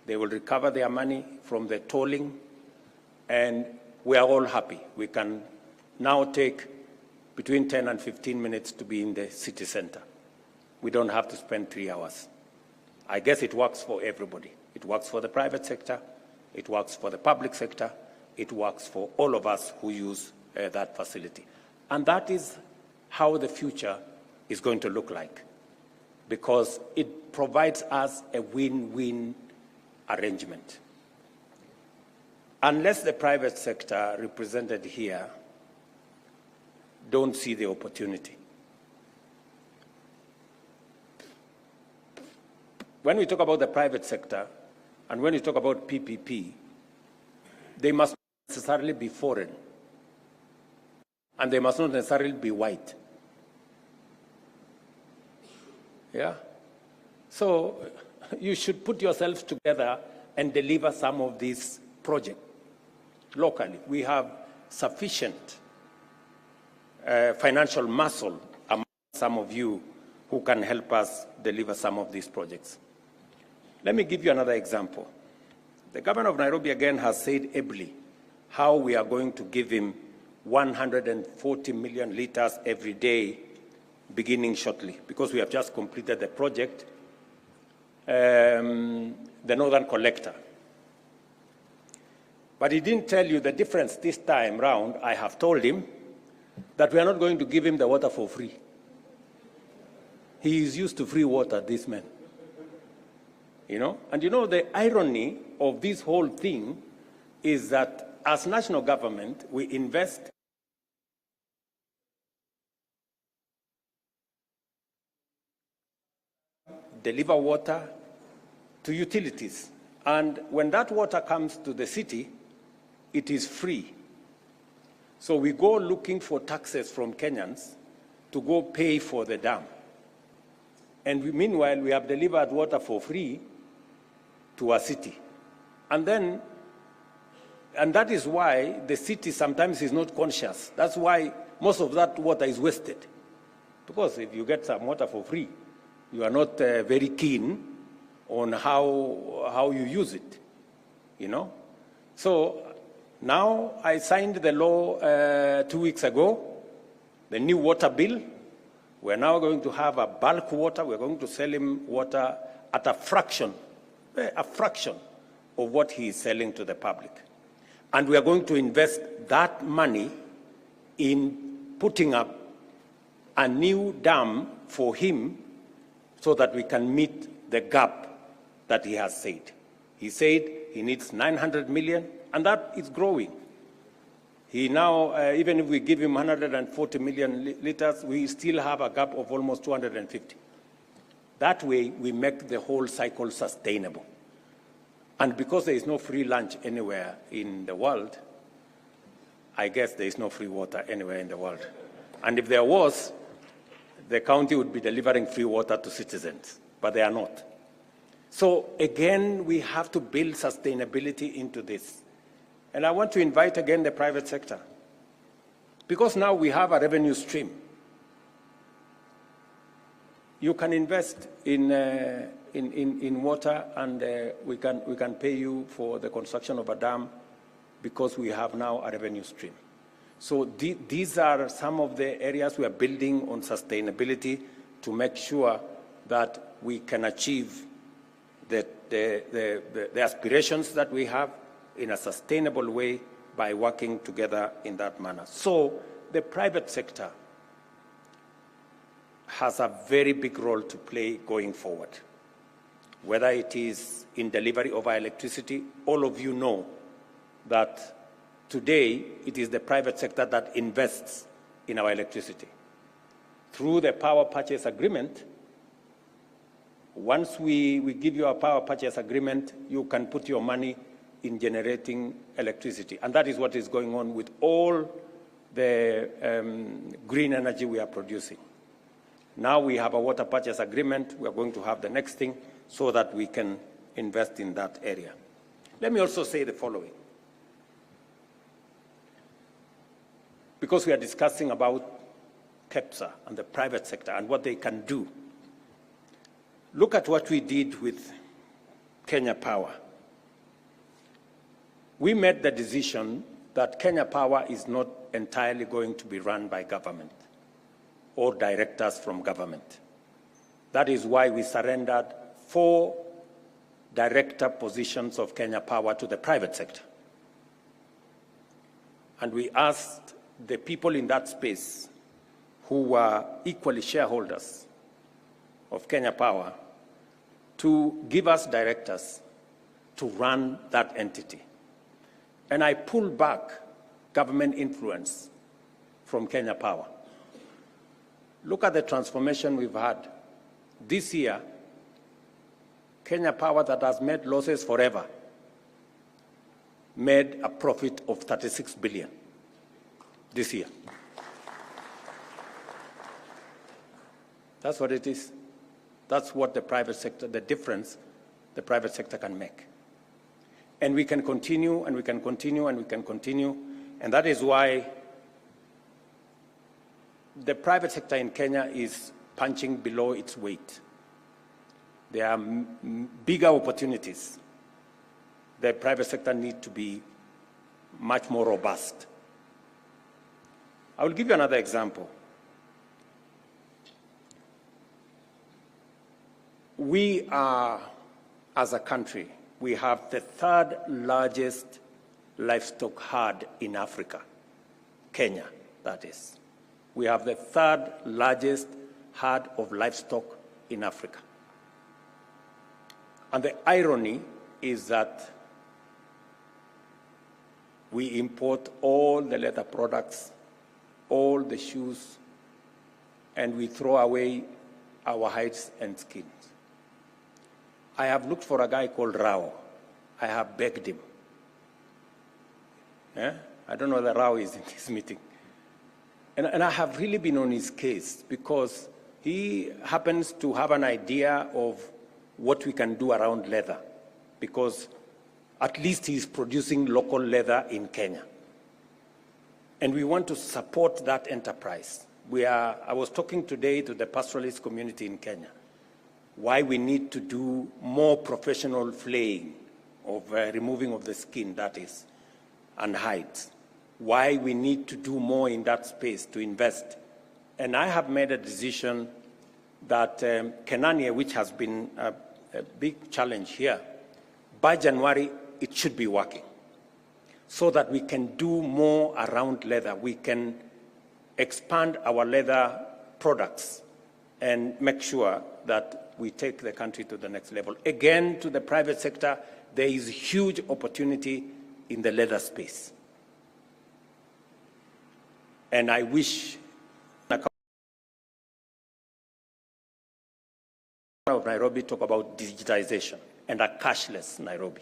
They will recover their money from the tolling, and we are all happy. We can now take between 10 and 15 minutes to be in the city center. We don't have to spend 3 hours. I guess it works for everybody. It works for the private sector, it works for the public sector, it works for all of us who use that facility. And that is how the future is going to look like, because it provides us a win-win arrangement. Unless the private sector represented here don't see the opportunity. When we talk about the private sector, and when we talk about PPP, they must not necessarily be foreign, and they must not necessarily be white. Yeah? So you should put yourselves together and deliver some of these projects locally. We have sufficient financial muscle among some of you who can help us deliver some of these projects. Let me give you another example. The governor of Nairobi again has said ably how we are going to give him 140 million liters every day beginning shortly, because we have just completed the project, the Northern Collector. But he didn't tell you the difference this time round. I have told him that we are not going to give him the water for free. He is used to free water, this man. You know? And you know, the irony of this whole thing is that as national government, we invest deliver water to utilities. And when that water comes to the city, it is free. So we go looking for taxes from Kenyans to go pay for the dam. And meanwhile, we have delivered water for free to our city. And that is why the city sometimes is not conscious. That's why most of that water is wasted. Because if you get some water for free, you are not very keen on how you use it, you know? So now I signed the law 2 weeks ago, the new water bill. We're now going to have a bulk water. We're going to sell him water at a fraction of what he is selling to the public. And we are going to invest that money in putting up a new dam for him so that we can meet the gap that he has said. He said he needs 900 million, and that is growing. He now, even if we give him 140 million liters, we still have a gap of almost 250. That way, we make the whole cycle sustainable. And because there is no free lunch anywhere in the world, I guess there is no free water anywhere in the world. And if there was, the county would be delivering free water to citizens, but they are not. So again, we have to build sustainability into this. And I want to invite again the private sector, because now we have a revenue stream. You can invest in water, and we can pay you for the construction of a dam, because we have now a revenue stream. So these are some of the areas we are building on sustainability to make sure that we can achieve the aspirations that we have in a sustainable way by working together in that manner. So the private sector has a very big role to play going forward. Whether it is in delivery of our electricity, all of you know that today it is the private sector that invests in our electricity. Through the power purchase agreement, once we give you a power purchase agreement, you can put your money in generating electricity. And that is what is going on with all the green energy we are producing. Now we have a water purchase agreement. We are going to have the next thing so that we can invest in that area. Let me also say the following. Because we are discussing about KICC and the private sector and what they can do. Look at what we did with Kenya Power. We made the decision that Kenya Power is not entirely going to be run by government or directors from government. That is why we surrendered 4 director positions of Kenya Power to the private sector. And we asked the people in that space who were equally shareholders of Kenya Power to give us directors to run that entity. And I pulled back government influence from Kenya Power. Look at the transformation we've had. This year, Kenya Power, that has made losses forever, made a profit of 36 billion this year. That's what it is. That's what the private sector, the difference the private sector can make. And we can continue, and we can continue, and we can continue. And that is why the private sector in Kenya is punching below its weight. There are bigger opportunities. The private sector needs to be much more robust. I will give you another example. We are, as a country, we have the 3rd largest livestock herd in Africa, Kenya, that is. We have the 3rd largest herd of livestock in Africa. And the irony is that we import all the leather products, all the shoes, and we throw away our hides and skins. I have looked for a guy called Rao. I have begged him. I don't know whether Rao is in this meeting. And I have really been on his case because he happens to have an idea of what we can do around leather, because at least he's producing local leather in Kenya. And we want to support that enterprise. I was talking today to the pastoralist community in Kenya, why we need to do more professional flaying of removing of the skin, that is, and hides. Why we need to do more in that space to invest. And I have made a decision that Kenania, which has been a big challenge here, by January, it should be working so that we can do more around leather. We can expand our leather products and make sure that we take the country to the next level. Again, to the private sector, there is huge opportunity in the leather space. And I wish of Nairobi talk about digitization and a cashless Nairobi.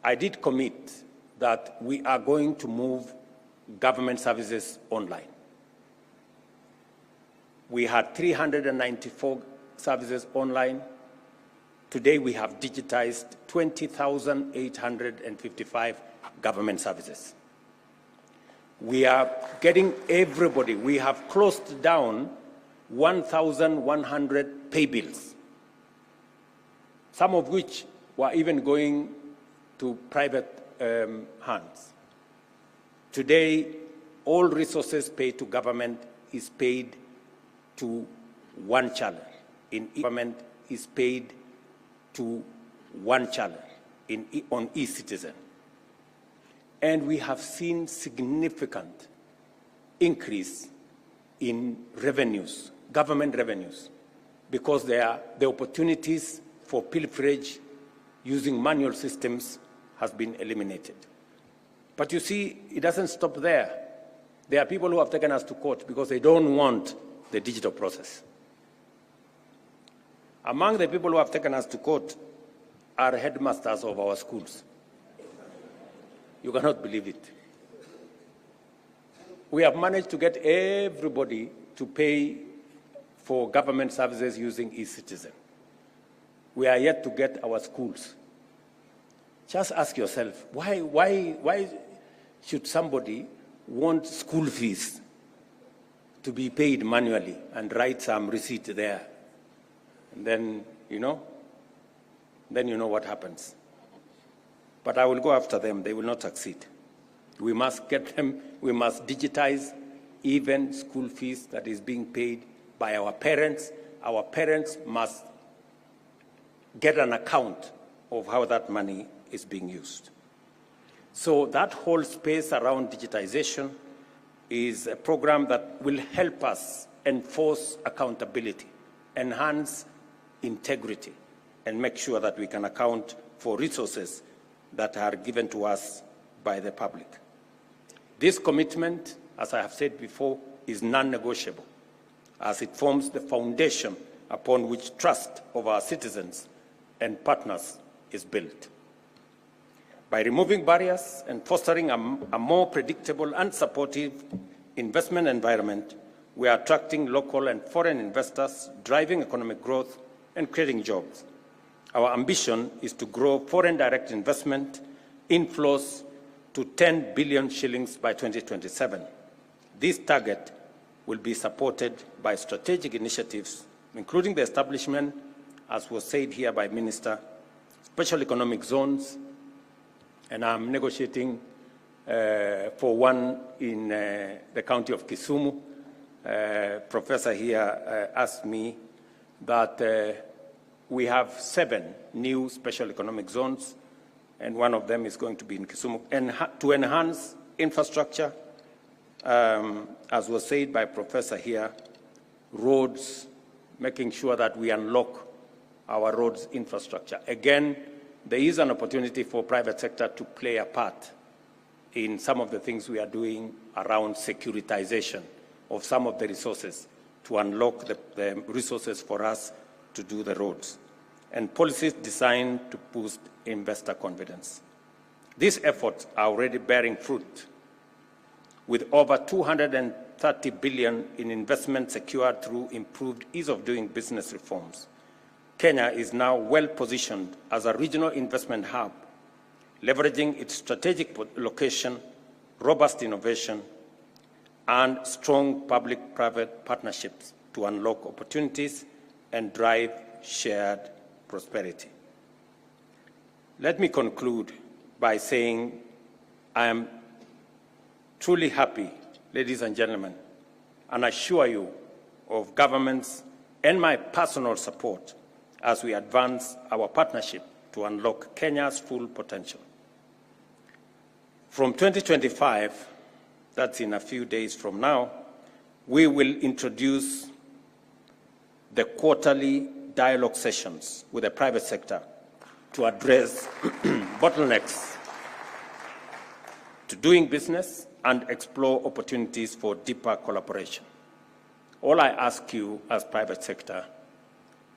I did commit that we are going to move government services online. We had 394 services online. Today we have digitized 20,855 government services. We are getting everybody. We have closed down 1,100 pay bills, some of which were even going to private hands. Today, all resources paid to government is paid to one channel. In government is paid to one channel on e-citizen. And we have seen significant increase in revenues, government revenues, because the opportunities for pilferage using manual systems has been eliminated. But you see, it doesn't stop there. There are people who have taken us to court because they don't want the digital process. Among the people who have taken us to court are headmasters of our schools. You cannot believe it. We have managed to get everybody to pay for government services using e-citizen. We are yet to get our schools. Just ask yourself, why should somebody want school fees to be paid manually and write some receipt there? And then, you know what happens. But I will go after them. They will not succeed. We must get them. We must digitize even school fees that is being paid by our parents. Our parents must get an account of how that money is being used. So that whole space around digitization is a program that will help us enforce accountability, enhance integrity, and make sure that we can account for resources that are given to us by the public. This commitment, as I have said before, is non-negotiable, as it forms the foundation upon which trust of our citizens and partners is built. By removing barriers and fostering a more predictable and supportive investment environment, we are attracting local and foreign investors, driving economic growth, and creating jobs. Our ambition is to grow foreign direct investment inflows to 10 billion shillings by 2027. This target will be supported by strategic initiatives, including the establishment, as was said here by Minister, special economic zones, and I'm negotiating for one in the county of Kisumu. Professor here asked me that we have 7 new special economic zones, and one of them is going to be in Kisumu, and to enhance infrastructure, as was said by Professor here, roads, making sure that we unlock our roads infrastructure. Again, there is an opportunity for private sector to play a part in some of the things we are doing around securitization of some of the resources to unlock the resources for us to do the roads, and policies designed to boost investor confidence. These efforts are already bearing fruit, with over 230 billion in investment secured through improved ease of doing business reforms. Kenya is now well positioned as a regional investment hub, leveraging its strategic location, robust innovation, and strong public-private partnerships to unlock opportunities and drive shared prosperity. Let me conclude by saying I am truly happy, ladies and gentlemen, and assure you of government's and my personal support as we advance our partnership to unlock Kenya's full potential. From 2025, that's in a few days from now, we will introduce the quarterly dialogue sessions with the private sector to address bottlenecks to doing business and explore opportunities for deeper collaboration. All I ask you as private sector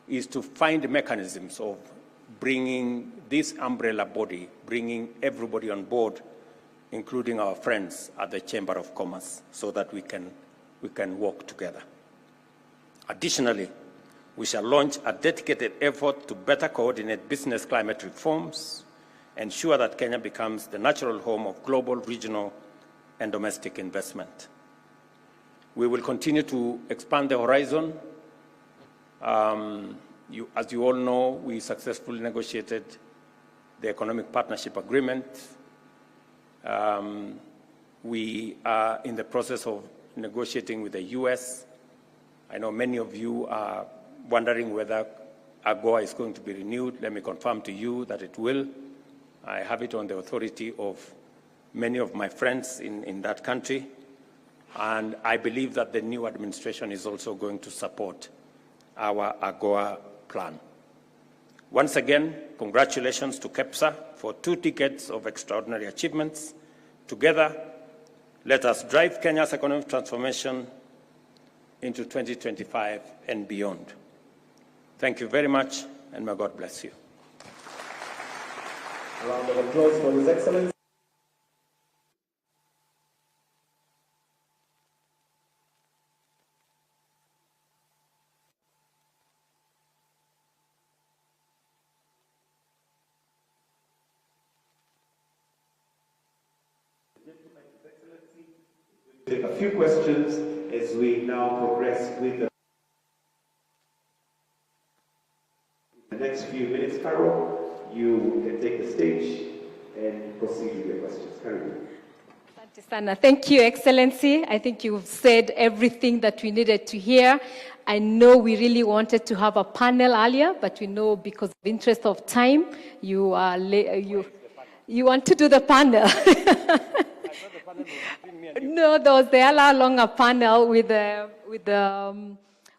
is to find mechanisms of bringing this umbrella body, bringing everybody on board, including our friends at the Chamber of Commerce, so that we can work together. Additionally, we shall launch a dedicated effort to better coordinate business climate reforms, ensure that Kenya becomes the natural home of global, regional, and domestic investment. We will continue to expand the horizon. As you all know, we successfully negotiated the Economic Partnership Agreement. We are in the process of negotiating with the US. I know many of you are wondering whether AGOA is going to be renewed. Let me confirm to you that it will. I have it on the authority of many of my friends in that country. And I believe that the new administration is also going to support our AGOA plan. Once again, congratulations to KEPSA for 2 decades of extraordinary achievements. Together, let us drive Kenya's economic transformation into 2025 and beyond. Thank you very much, and may God bless you. A round of applause for His Excellency. Take a few questions as we now progress with the next few minutes. Carol, you can take the stage and proceed with your questions. Carol. Thank you, Excellency. I think you've said everything that we needed to hear. I know we really wanted to have a panel earlier, but we know because of interest of time, you want to do the panel. No, there was the hour-longer panel with the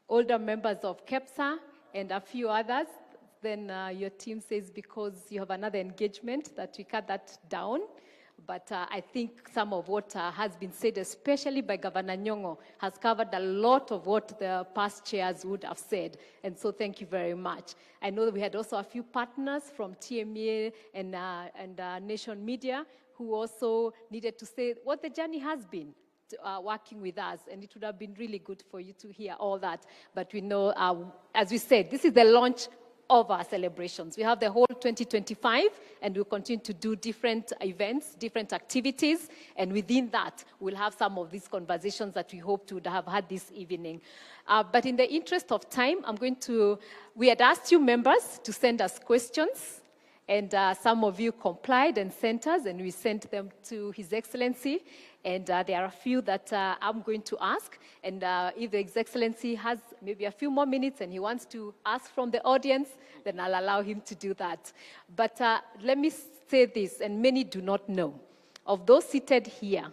older members of KEPSA and a few others. Then your team says because you have another engagement that we cut that down. But I think some of what has been said, especially by Governor Nyong'o, has covered a lot of what the past chairs would have said. And so thank you very much. I know that we had also a few partners from TMA and Nation Media who also needed to say what the journey has been working with us. And it would have been really good for you to hear all that. But we know, as we said, this is the launch of our celebrations. We have the whole 2025, and we'll continue to do different events, different activities, and within that, we'll have some of these conversations that we hope to have had this evening. But in the interest of time, we had asked you members to send us questions, and some of you complied and sent us, and we sent them to His Excellency. And there are a few that I'm going to ask. And if His Excellency has maybe a few more minutes and he wants to ask from the audience, then I'll allow him to do that. But let me say this, and many do not know. Of those seated here,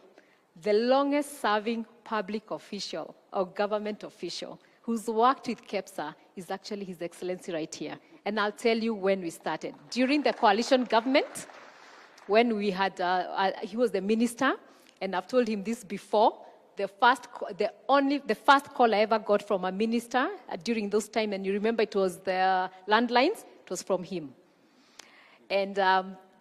the longest serving public official or government official who's worked with KEPSA is actually His Excellency right here. And I'll tell you when we started. During the coalition government, when we had, he was the minister, and I've told him this before, the first call I ever got from a minister during those times, and you remember it was the landlines, it was from him. And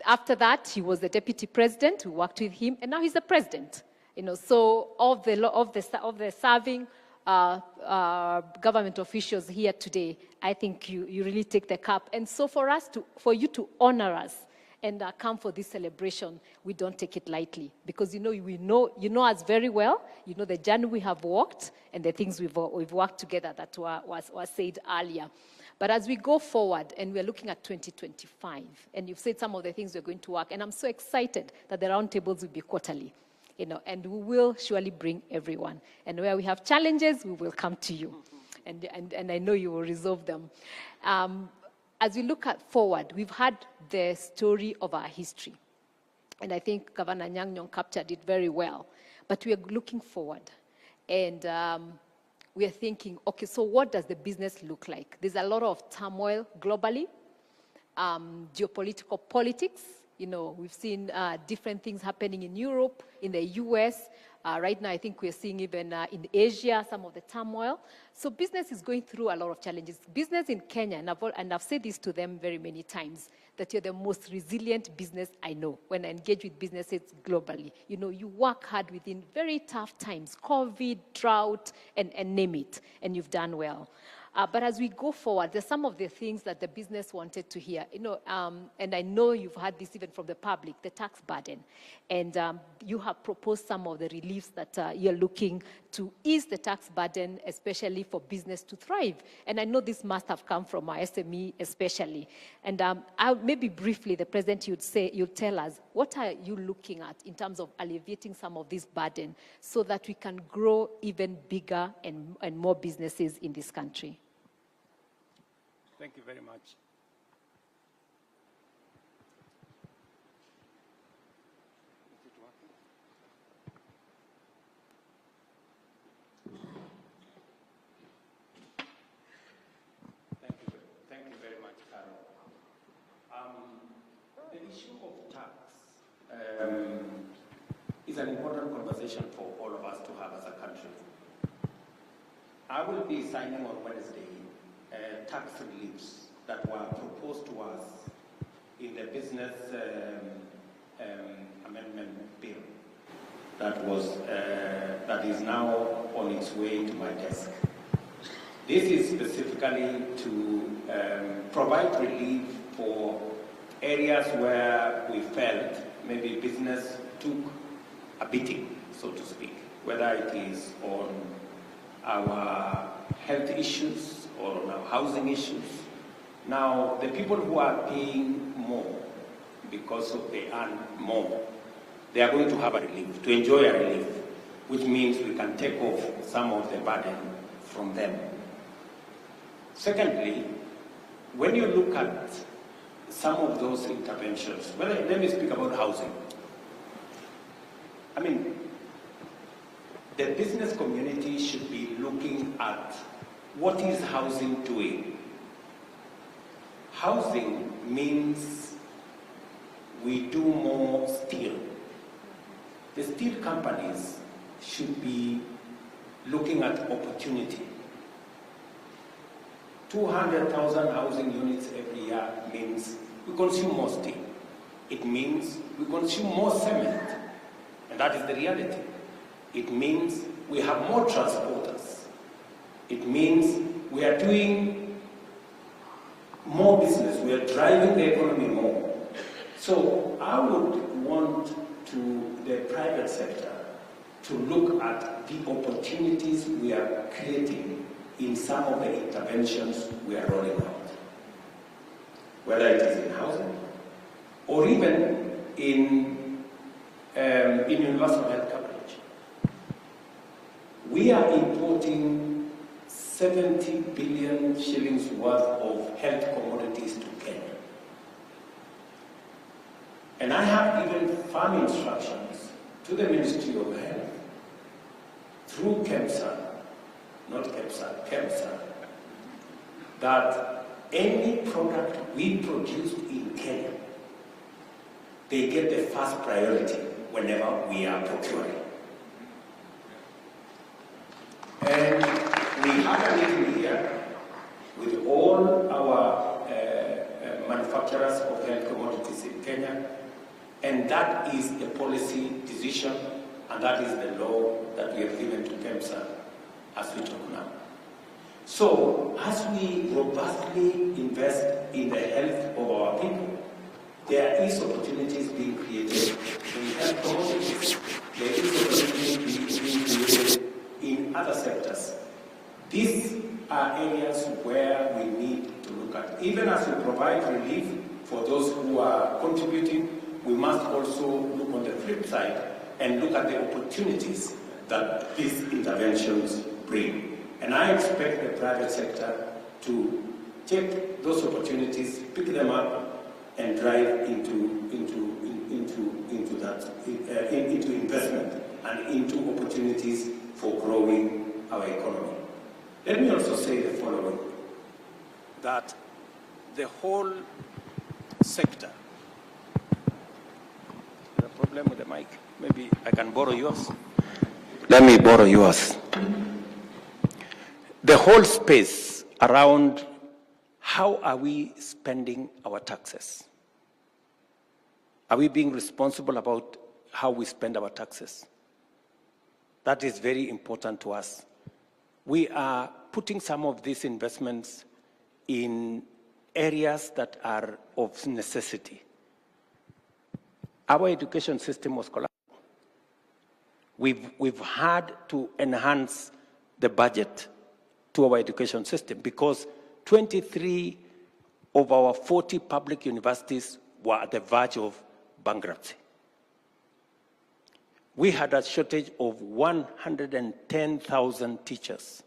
after that, he was the deputy president. We worked with him, and now he's the president. You know, so of the serving government officials here today, I think you really take the cup. And so for you to honor us and come for this celebration, we don't take it lightly, because you know us very well. You know the journey we have walked and the things we've worked together that was said earlier. But as we go forward and we're looking at 2025, and you've said some of the things we're going to work, and I'm so excited that the roundtables will be quarterly, you know, and we will surely bring everyone. And where we have challenges, we will come to you, and I know you will resolve them. As we look forward, we've had the story of our history. And I think Governor Nyong'o captured it very well. But we are looking forward. And we are thinking, okay, so what does the business look like? There's a lot of turmoil globally, geopolitical politics. You know, we've seen different things happening in Europe, in the US. Right now, I think we're seeing even in Asia some of the turmoil. So business is going through a lot of challenges. Business in Kenya, and I've said this to them very many times, that you're the most resilient business I know when I engage with businesses globally. You know, you work hard within very tough times, COVID, drought, and name it, and you've done well. But as we go forward, there's some of the things that the business wanted to hear. You know, and I know you've heard this even from the public, the tax burden. And you have proposed some of the reliefs that you're looking to ease the tax burden, especially for business to thrive. And I know this must have come from our SME especially. And maybe briefly, the President, you'd tell us, what are you looking at in terms of alleviating some of this burden so that we can grow even bigger and more businesses in this country? Thank you very much. Thank you very much, Carol. The issue of tax is an important conversation for all of us to have as a country. I will be signing on Wednesday tax reliefs that were proposed to us in the business amendment bill that is now on its way to my desk. This is specifically to provide relief for areas where we felt maybe business took a beating, so to speak, whether it is on our health issues or on our housing issues. Now, the people who are paying more because they earn more, they are going to have a relief, to enjoy a relief, which means we can take off some of the burden from them. Secondly, when you look at some of those interventions, let me speak about housing. I mean, the business community should be looking at what is housing doing. Housing means we do more steel. The steel companies should be looking at opportunity. 200,000 housing units every year means we consume more steel. It means we consume more cement, and that is the reality. It means we have more transporters. It means we are doing more business. We are driving the economy more. So I would want the private sector to look at the opportunities we are creating in some of the interventions we are rolling out, whether it is in housing or even in universal health coverage. We are importing 70 billion shillings worth of health commodities to Kenya. And I have given firm instructions to the Ministry of Health through KICC, not KICC, that any product we produce in Kenya, they get the first priority whenever we are procuring. And we had a meeting here with all our manufacturers of health commodities in Kenya, and that is a policy decision, and that is the law that we have given to KICC as we talk now. So, as we robustly invest in the health of our people, there is opportunities being created in health commodities. There is opportunities being created in other sectors. These are areas where we need to look at. Even as we provide relief for those who are contributing, we must also look on the flip side and look at the opportunities that these interventions bring. And I expect the private sector to take those opportunities, pick them up, and drive into investment and into opportunities for growing our economy. Let me also say the following, that the whole sector, the problem with the mic, maybe I can borrow yours. Let me borrow yours. The whole space around how are we spending our taxes? Are we being responsible about how we spend our taxes? That is very important to us. We are putting some of these investments in areas that are of necessity. Our education system was collapsing. We've had to enhance the budget to our education system because 23 of our 40 public universities were at the verge of bankruptcy. We had a shortage of 110,000 teachers.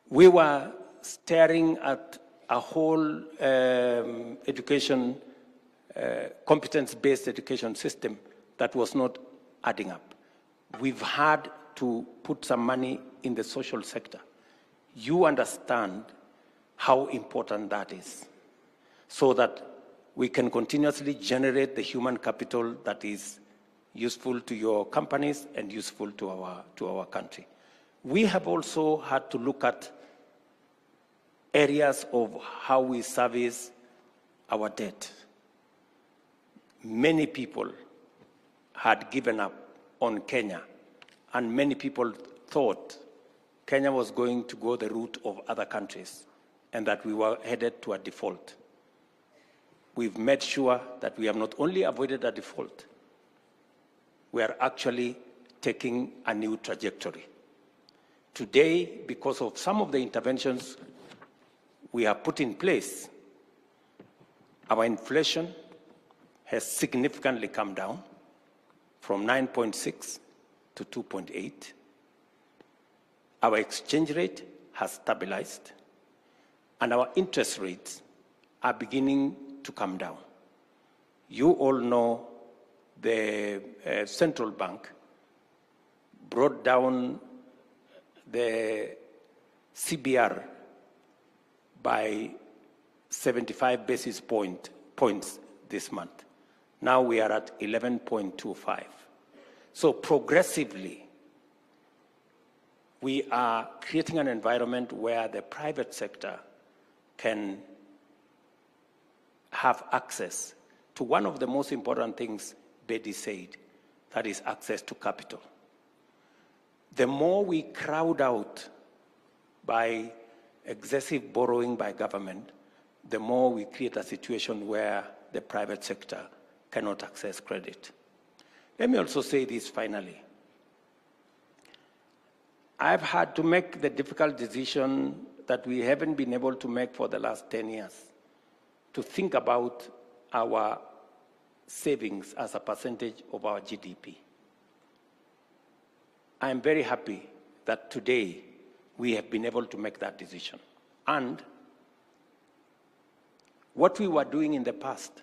We were staring at a whole education, competence-based education system that was not adding up. We've had to put some money in the social sector. You understand how important that is, so that we can continuously generate the human capital that is useful to your companies and useful to our country. We have also had to look at areas of how we service our debt. Many people had given up on Kenya, and many people thought Kenya was going to go the route of other countries and that we were headed to a default. We've made sure that we have not only avoided a default, we are actually taking a new trajectory. Today, because of some of the interventions we have put in place, our inflation has significantly come down from 9.6 to 2.8. Our exchange rate has stabilized, and our interest rates are beginning to come down. You all know the central bank brought down the CBR by 75 basis points this month. Now we are at 11.25. So progressively, we are creating an environment where the private sector can have access to one of the most important things Betty said, that is access to capital. The more we crowd out by excessive borrowing by government, the more we create a situation where the private sector cannot access credit. Let me also say this finally. I've had to make the difficult decision that we haven't been able to make for the last 10 years, to think about our savings as a percentage of our GDP. I am very happy that today we have been able to make that decision. And what we were doing in the past,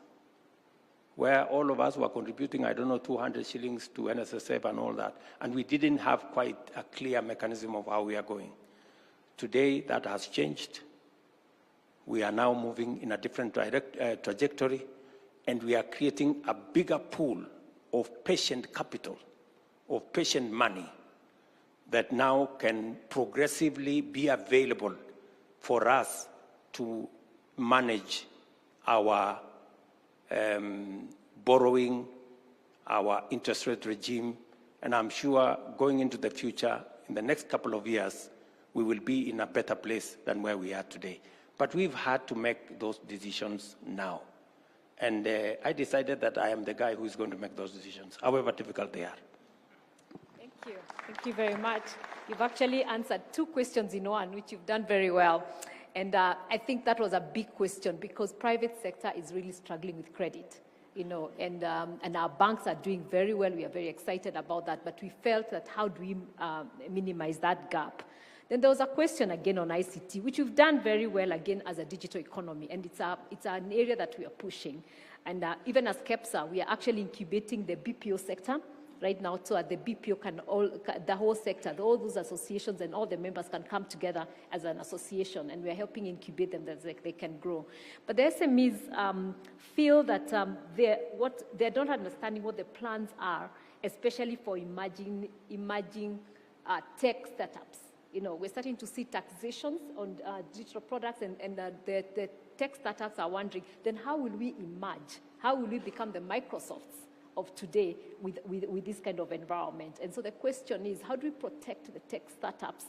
where all of us were contributing, 200 shillings to NSSF and all that, and we didn't have quite a clear mechanism of how we are going. Today, that has changed. We are now moving in a different trajectory, and we are creating a bigger pool of patient capital, of patient money, that now can progressively be available for us to manage our borrowing, our interest rate regime, and I'm sure going into the future, in the next couple of years, we will be in a better place than where we are today. But we've had to make those decisions now. And I decided that I am the guy who is going to make those decisions, however difficult they are. Thank you. Thank you very much. You've actually answered two questions in one, which you've done very well. And I think that was a big question because private sector is really struggling with credit, and our banks are doing very well. We are very excited about that, but we felt that how do we minimize that gap? Then there was a question again on ICT, which we've done very well again as a digital economy, and it's an area that we are pushing. And even as KEPSA, we are actually incubating the BPO sector right now so that the BPO can the whole sector, all those associations and all the members can come together as an association, and we're helping incubate them that they can grow. But the SMEs feel that they're not understanding what the plans are, especially for emerging tech startups. You know, we're starting to see taxations on digital products, and the tech startups are wondering, then how will we emerge? How will we become the Microsofts of today with this kind of environment? And so the question is, how do we protect the tech startups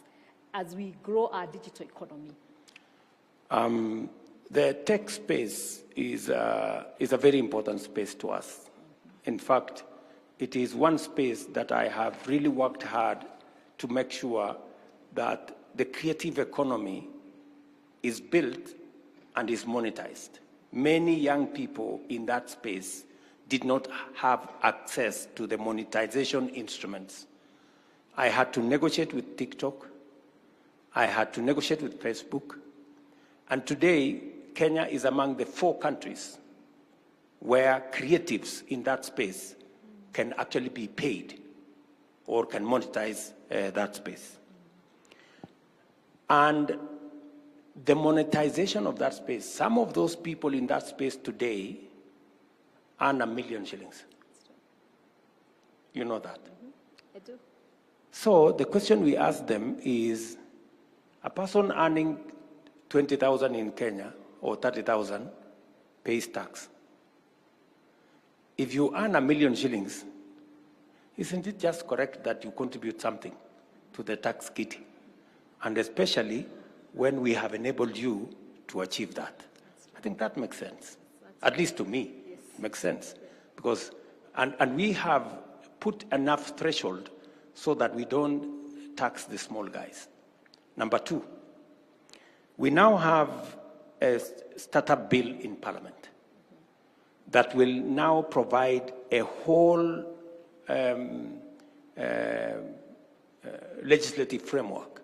as we grow our digital economy? The tech space is a very important space to us. In fact, it is one space that I have really worked hard to make sure that the creative economy is built and is monetized. Many young people in that space did not have access to the monetization instruments. I had to negotiate with TikTok. I had to negotiate with Facebook. And today, Kenya is among the 4 countries where creatives in that space can actually be paid or can monetize that space. And the monetization of that space, some of those people in that space today earn 1 million shillings. You know that? I do. So the question we ask them is, a person earning 20,000 in Kenya or 30,000 pays tax. If you earn 1 million shillings, isn't it just correct that you contribute something to the tax kitty? And especially when we have enabled you to achieve that. I think that makes sense. At least to me, makes sense. Because, and we have put enough threshold so that we don't tax the small guys. Number 2, we now have a startup bill in Parliament that will now provide a whole legislative framework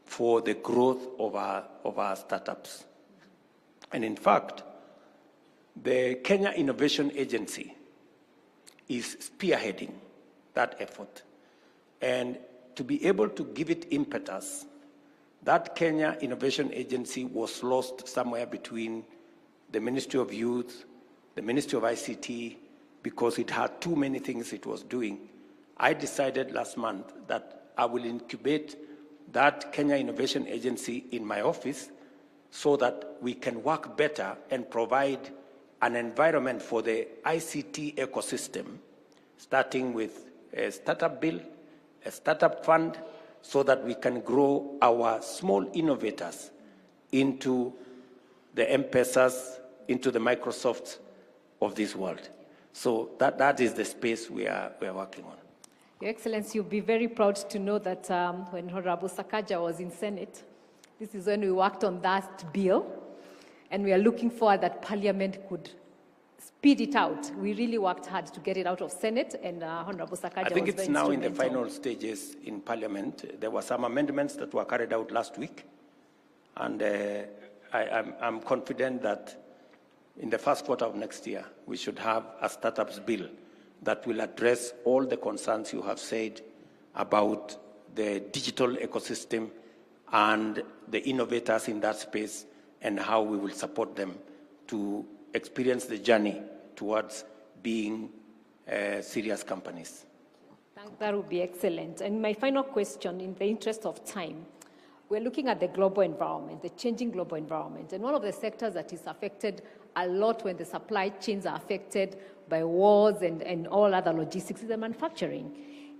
for the growth of our startups. And in fact, the Kenya Innovation Agency is spearheading that effort. And to be able to give it impetus, that Kenya Innovation Agency was lost somewhere between the Ministry of Youth, the Ministry of ICT, because it had too many things it was doing. I decided last month that I will incubate that Kenya Innovation Agency in my office so that we can work better and provide an environment for the ICT ecosystem, starting with a startup bill, a startup fund, so that we can grow our small innovators into the M-Pesas, into the Microsofts of this world. So that is the space we are working on. Your Excellency, you'll be very proud to know that when Honorable Sakaja was in Senate, this is when we worked on that bill, and we are looking forward that Parliament could speed it out. We really worked hard to get it out of Senate, and Honorable Sakaja was very instrumental. I think it's now in the final stages in Parliament. There were some amendments that were carried out last week, and I'm confident that in the first quarter of next year, we should have a startups bill that will address all the concerns you have said about the digital ecosystem and the innovators in that space, and how we will support them to experience the journey towards being serious companies. That would be excellent. And my final question, in the interest of time, we're looking at the global environment, the changing global environment. And one of the sectors that is affected a lot when the supply chains are affected by wars and all other logistics is the manufacturing.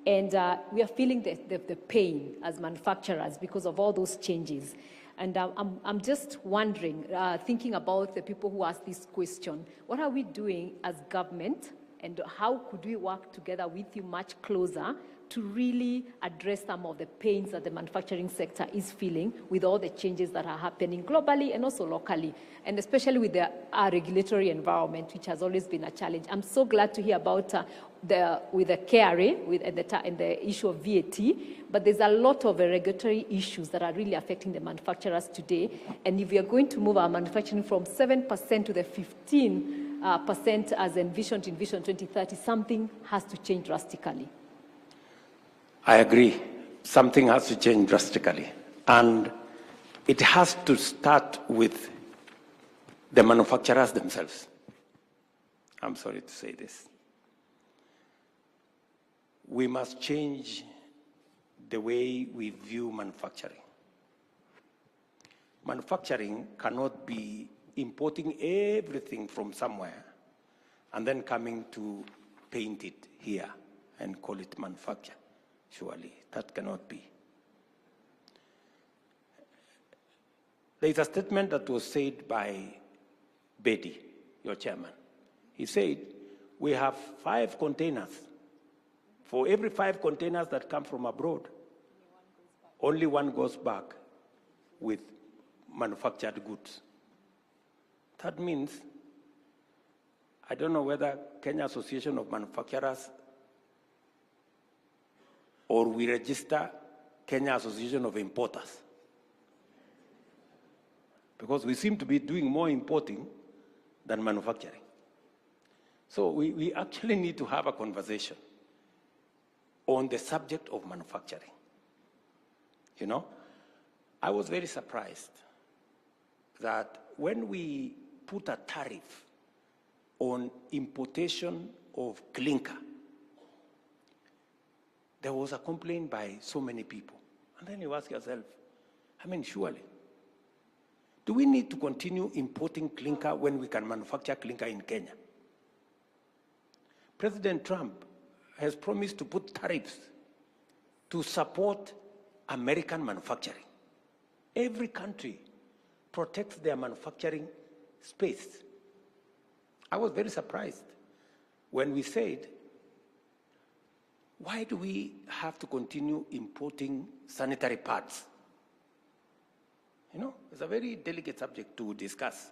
And we are feeling the pain as manufacturers because of all those changes. And I'm just wondering, thinking about the people who ask this question, what are we doing as government, and how could we work together with you much closer to really address some of the pains that the manufacturing sector is feeling with all the changes that are happening globally and also locally, and especially with our regulatory environment, which has always been a challenge. I'm so glad to hear about with the KRA and the issue of VAT, but there's a lot of regulatory issues that are really affecting the manufacturers today. And if we are going to move our manufacturing from 7% to the 15% as envisioned in Vision 2030, something has to change drastically. I agree. Something has to change drastically. And it has to start with the manufacturers themselves. I'm sorry to say this. We must change the way we view manufacturing. Manufacturing cannot be importing everything from somewhere and then coming to paint it here and call it manufacture. Surely, that cannot be. There is a statement that was said by Betty, your chairman. He said, we have 5 containers. For every 5 containers that come from abroad, only one goes back with manufactured goods. That means, I don't know whether Kenya Association of Manufacturers or we register Kenya Association of Importers. Because we seem to be doing more importing than manufacturing. So we actually need to have a conversation on the subject of manufacturing. You know, I was very surprised that when we put a tariff on importation of clinker, there was a complaint by so many people. And then you ask yourself, I mean, surely, do we need to continue importing clinker when we can manufacture clinker in Kenya? President Trump has promised to put tariffs to support American manufacturing. Every country protects their manufacturing space. I was very surprised when we said, why do we have to continue importing sanitary pads? You know, it's a very delicate subject to discuss.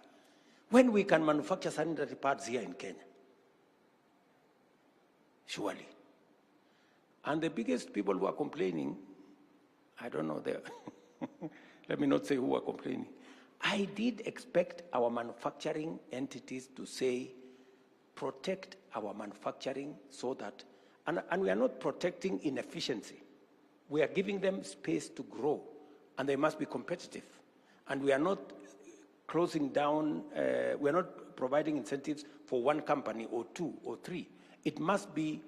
When we can manufacture sanitary pads here in Kenya, surely. And the biggest people who are complaining, I don't know, let me not say who are complaining. I did expect our manufacturing entities to say, protect our manufacturing so that, and we are not protecting inefficiency. We are giving them space to grow, and they must be competitive. And we are not closing down, we are not providing incentives for one company or 2 or 3. It must be,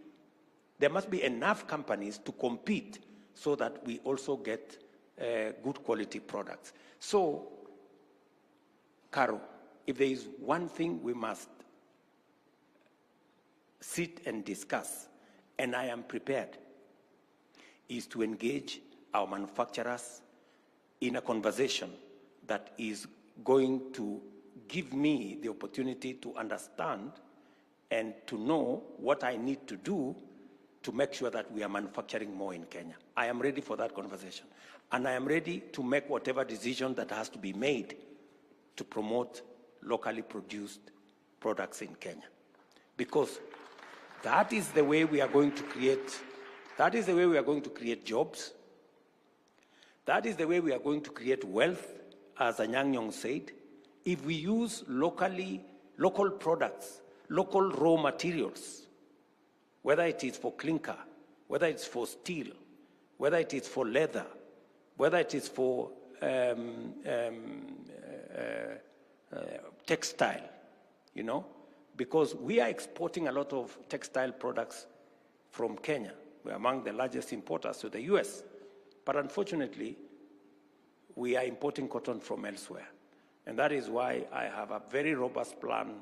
there must be enough companies to compete so that we also get good quality products. So, Caro, if there is one thing we must sit and discuss, and I am prepared, is to engage our manufacturers in a conversation that is going to give me the opportunity to understand and to know what I need to do to make sure that we are manufacturing more in Kenya. I am ready for that conversation. And I am ready to make whatever decision that has to be made to promote locally produced products in Kenya. Because that is the way we are going to create, that is the way we are going to create jobs. That is the way we are going to create wealth, as Nyong'o said. If we use local products, local raw materials, whether it is for clinker, whether it's for steel, whether it is for leather, whether it is for textile, you know, because we are exporting a lot of textile products from Kenya. We're among the largest importers to the US. But unfortunately, we are importing cotton from elsewhere. And that is why I have a very robust plan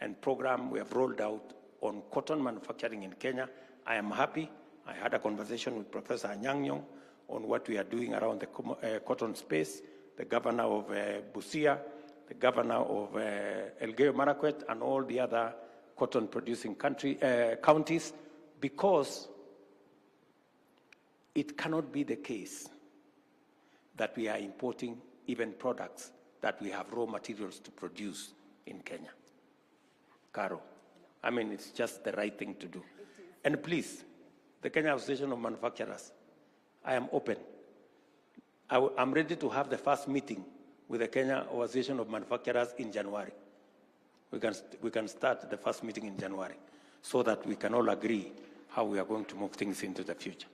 and program we have rolled out on cotton manufacturing in Kenya. I am happy. I had a conversation with Professor Nyong'o on what we are doing around the cotton space, the governor of Busia, the governor of Elgeyo Marakwet, and all the other cotton producing counties, because it cannot be the case that we are importing even products that we have raw materials to produce in Kenya. Caro, I mean, it's just the right thing to do. And please, the Kenya Association of Manufacturers, I am open. I'm ready to have the first meeting with the Kenya Association of Manufacturers in January. We can start the first meeting in January so that we can all agree how we are going to move things into the future.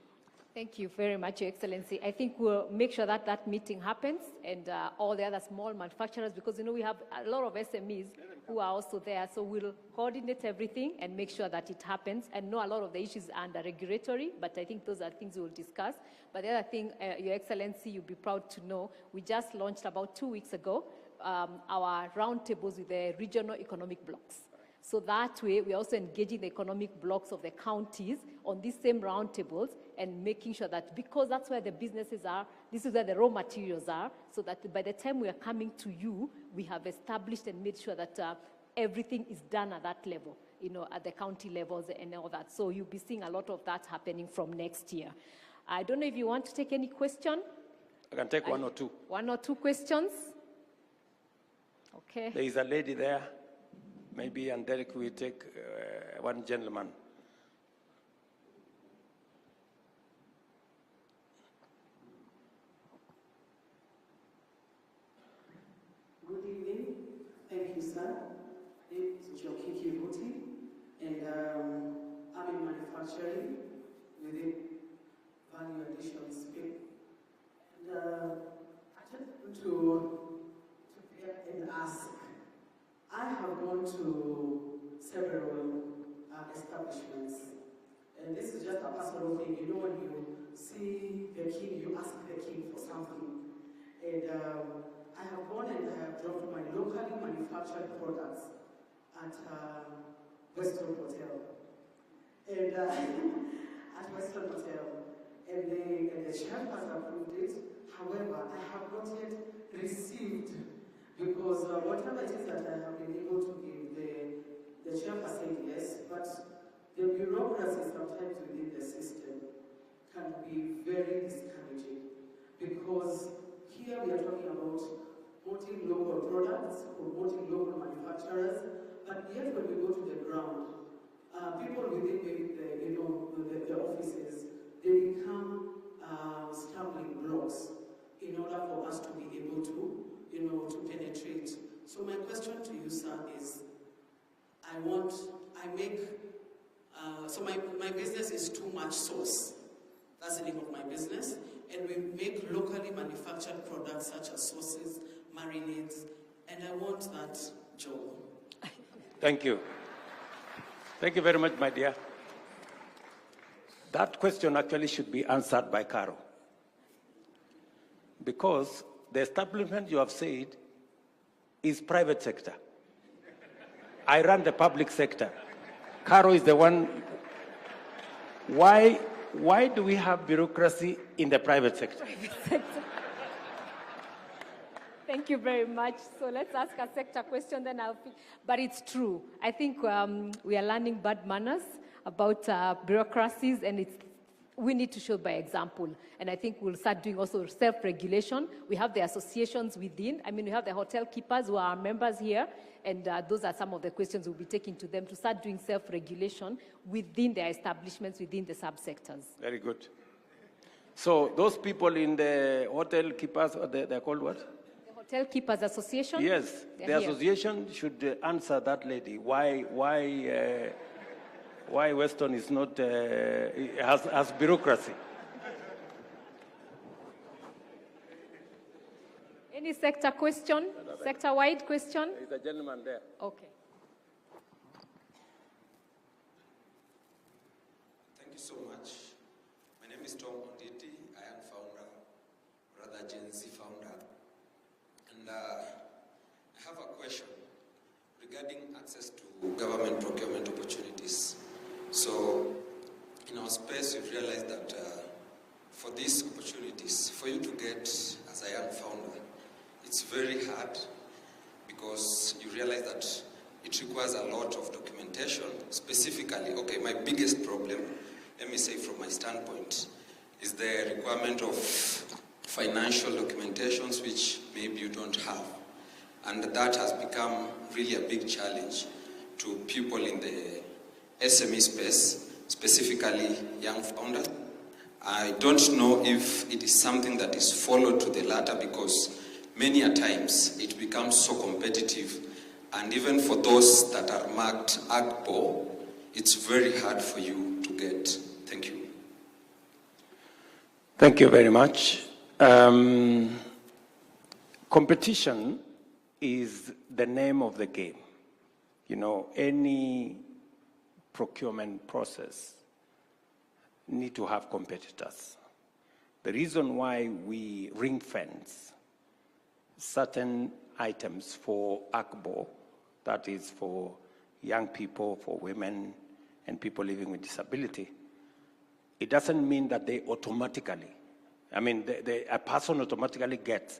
Thank you very much, Your Excellency. I think we'll make sure that that meeting happens and all the other small manufacturers, because, you know, we have a lot of SMEs who are also there. So we'll coordinate everything and make sure that it happens. And know a lot of the issues are under regulatory, but I think those are things we'll discuss. But the other thing, Your Excellency, you'll be proud to know, we just launched about 2 weeks ago our roundtables with the regional economic blocks. So that way, we're also engaging the economic blocks of the counties on these same roundtables and making sure that, because that's where the businesses are, this is where the raw materials are, so that by the time we are coming to you, we have established and made sure that everything is done at that level, you know, at the county levels and all that. So you'll be seeing a lot of that happening from next year. I don't know if you want to take any question. I can take one or two. One or two questions. Okay. There is a lady there. Maybe, and Derek will take one gentleman. Good evening. Thank you, sir. My name is KICC, and I'm in manufacturing within value addition space. And I just want to and ask. I have gone to several establishments, and this is just a personal thing. You know, when you see the king, you ask the king for something. And I have gone and I have dropped my locally manufactured products at Western Hotel. And at Western Hotel. And the chef has approved it. However, I have not yet received, because whatever it is that I have been able to give, the chef has said yes, but the bureaucracy sometimes within the system can be very discouraging, because here we are talking about promoting local products, promoting local manufacturers, but yet when we go to the ground, people within the offices, they become stumbling blocks in order for us to be able to penetrate. So my question to you, sir, is my business is Too Much Sauce. That's the name of my business. And we make locally manufactured products such as sauces, marinades, and I want that job. Thank you. Thank you very much, my dear. That question actually should be answered by Caro. Because the establishment you have said is private sector. I run the public sector. Caro is the one. Why do we have bureaucracy in the private sector? Thank you very much. So let's ask a sector question, then but it's true. I think we are learning bad manners about bureaucracies, and we need to show by example. And I think we'll start doing also self-regulation. We have the associations within. I mean, we have the hotel keepers who are our members here, and those are some of the questions we'll be taking to them to start doing self-regulation within their establishments, within the subsectors. Very good. So those people in the hotel keepers, they're called what? The Hotel Keepers Association? Yes, the association should answer that lady. Why Western is not, has bureaucracy. Any sector question? Sector-wide question? There's a gentleman there. Okay. Thank you so much. My name is Tom Onditi. I am founder, rather Gen Z founder. And I have a question regarding access to government procurement opportunities. So, in our space, we've realized that for these opportunities, for you to get as a young founder, it's very hard, because you realize that it requires a lot of documentation. Specifically, okay, my biggest problem, let me say from my standpoint, is the requirement of financial documentations, which maybe you don't have. And that has become really a big challenge to people in the SME space, specifically young founders. I don't know if it is something that is followed to the latter, because many a times it becomes so competitive, and even for those that are marked AGPO, it's very hard for you to get. Thank you. Thank you very much. Competition is the name of the game. You know, any procurement process need to have competitors. The reason why we ring fence certain items for ACBO, that is for young people, for women, and people living with disability, it doesn't mean that they automatically, a person automatically gets.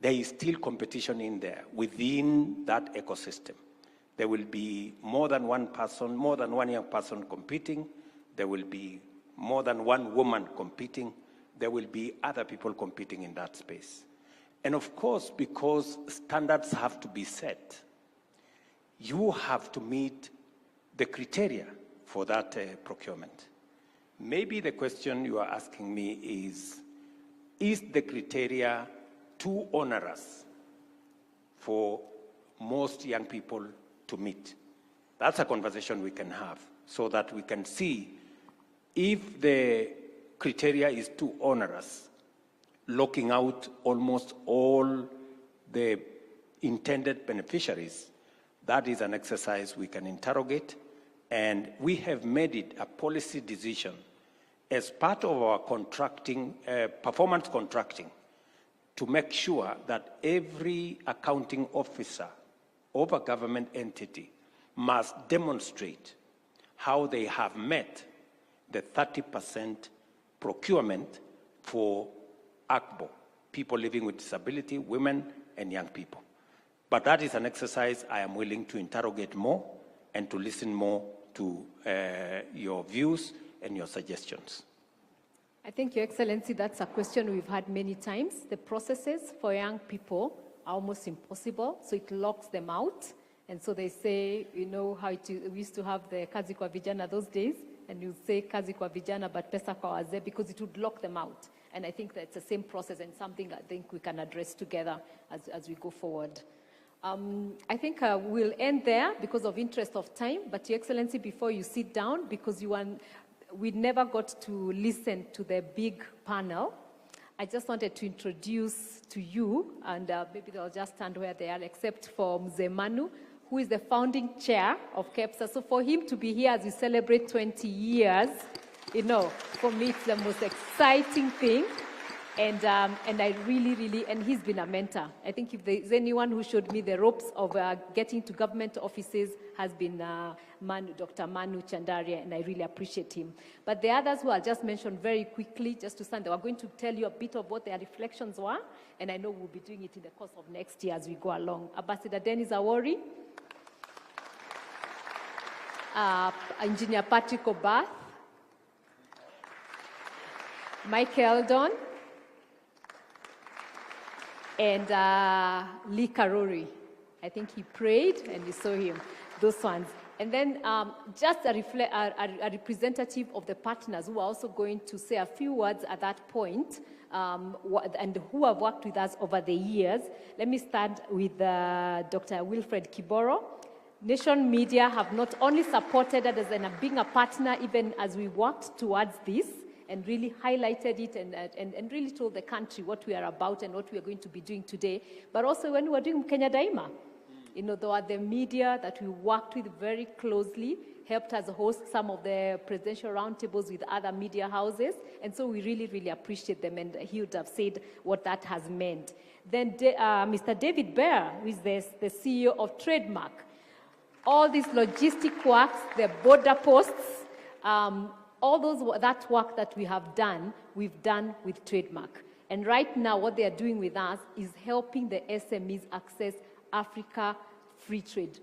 There is still competition in there within that ecosystem. There will be more than one person, more than one young person competing. There will be more than one woman competing. There will be other people competing in that space. And of course, because standards have to be set, you have to meet the criteria for that procurement. Maybe the question you are asking me is the criteria too onerous for most young people to meet? That's a conversation we can have so that we can see if the criteria is too onerous, locking out almost all the intended beneficiaries. That is an exercise we can interrogate, and we have made it a policy decision as part of our contracting, performance contracting, to make sure that every accounting officer of a government entity must demonstrate how they have met the 30% procurement for ACBO, people living with disability, women, and young people. But that is an exercise I am willing to interrogate more and to listen more to your views and your suggestions. I think, Your Excellency, that's a question we've had many times. The processes for young people are almost impossible, so it locks them out. And so they say, you know how we used to have the kazi kwa vijana those days, and you say kazi kwa vijana but pesa kwa wazee, because it would lock them out. And I think that's the same process and something I think we can address together as we go forward. I think we'll end there because of interest of time, but Your Excellency, before you sit down, because we never got to listen to the big panel, I just wanted to introduce to you, and maybe they'll just stand where they are, except for Mzee Manu, who is the founding chair of KICC. So for him to be here as we celebrate 20 years, you know, for me it's the most exciting thing. And I really, and he's been a mentor. I think if there's anyone who showed me the ropes of getting to government offices has been Dr. Manu Chandaria, and I really appreciate him. But the others who I'll just mention very quickly, just to stand, they were going to tell you a bit of what their reflections were, and I know we'll be doing it in the course of next year as we go along. Ambassador Dennis Awori, Engineer Patrick Obath, Mike Eldon, and Lee Karori. I think he prayed and you saw him, those ones. And then just a representative of the partners who are also going to say a few words at that point, and who have worked with us over the years. Let me start with Dr. Wilfred Kiboro. Nation Media have not only supported us as being a partner even as we worked towards this, and really highlighted it and really told the country what we are about and what we are going to be doing today. But also when we were doing Kenya Daima, you know, there were the media that we worked with very closely, helped us host some of the presidential roundtables with other media houses. And so we really appreciate them, and he would have said what that has meant. Then Mr. David Bear, who is the CEO of Trademark. All these logistic works, the border posts, all that work that we have done, we've done with Trademark. And right now, what they are doing with us is helping the SMEs access Africa free trade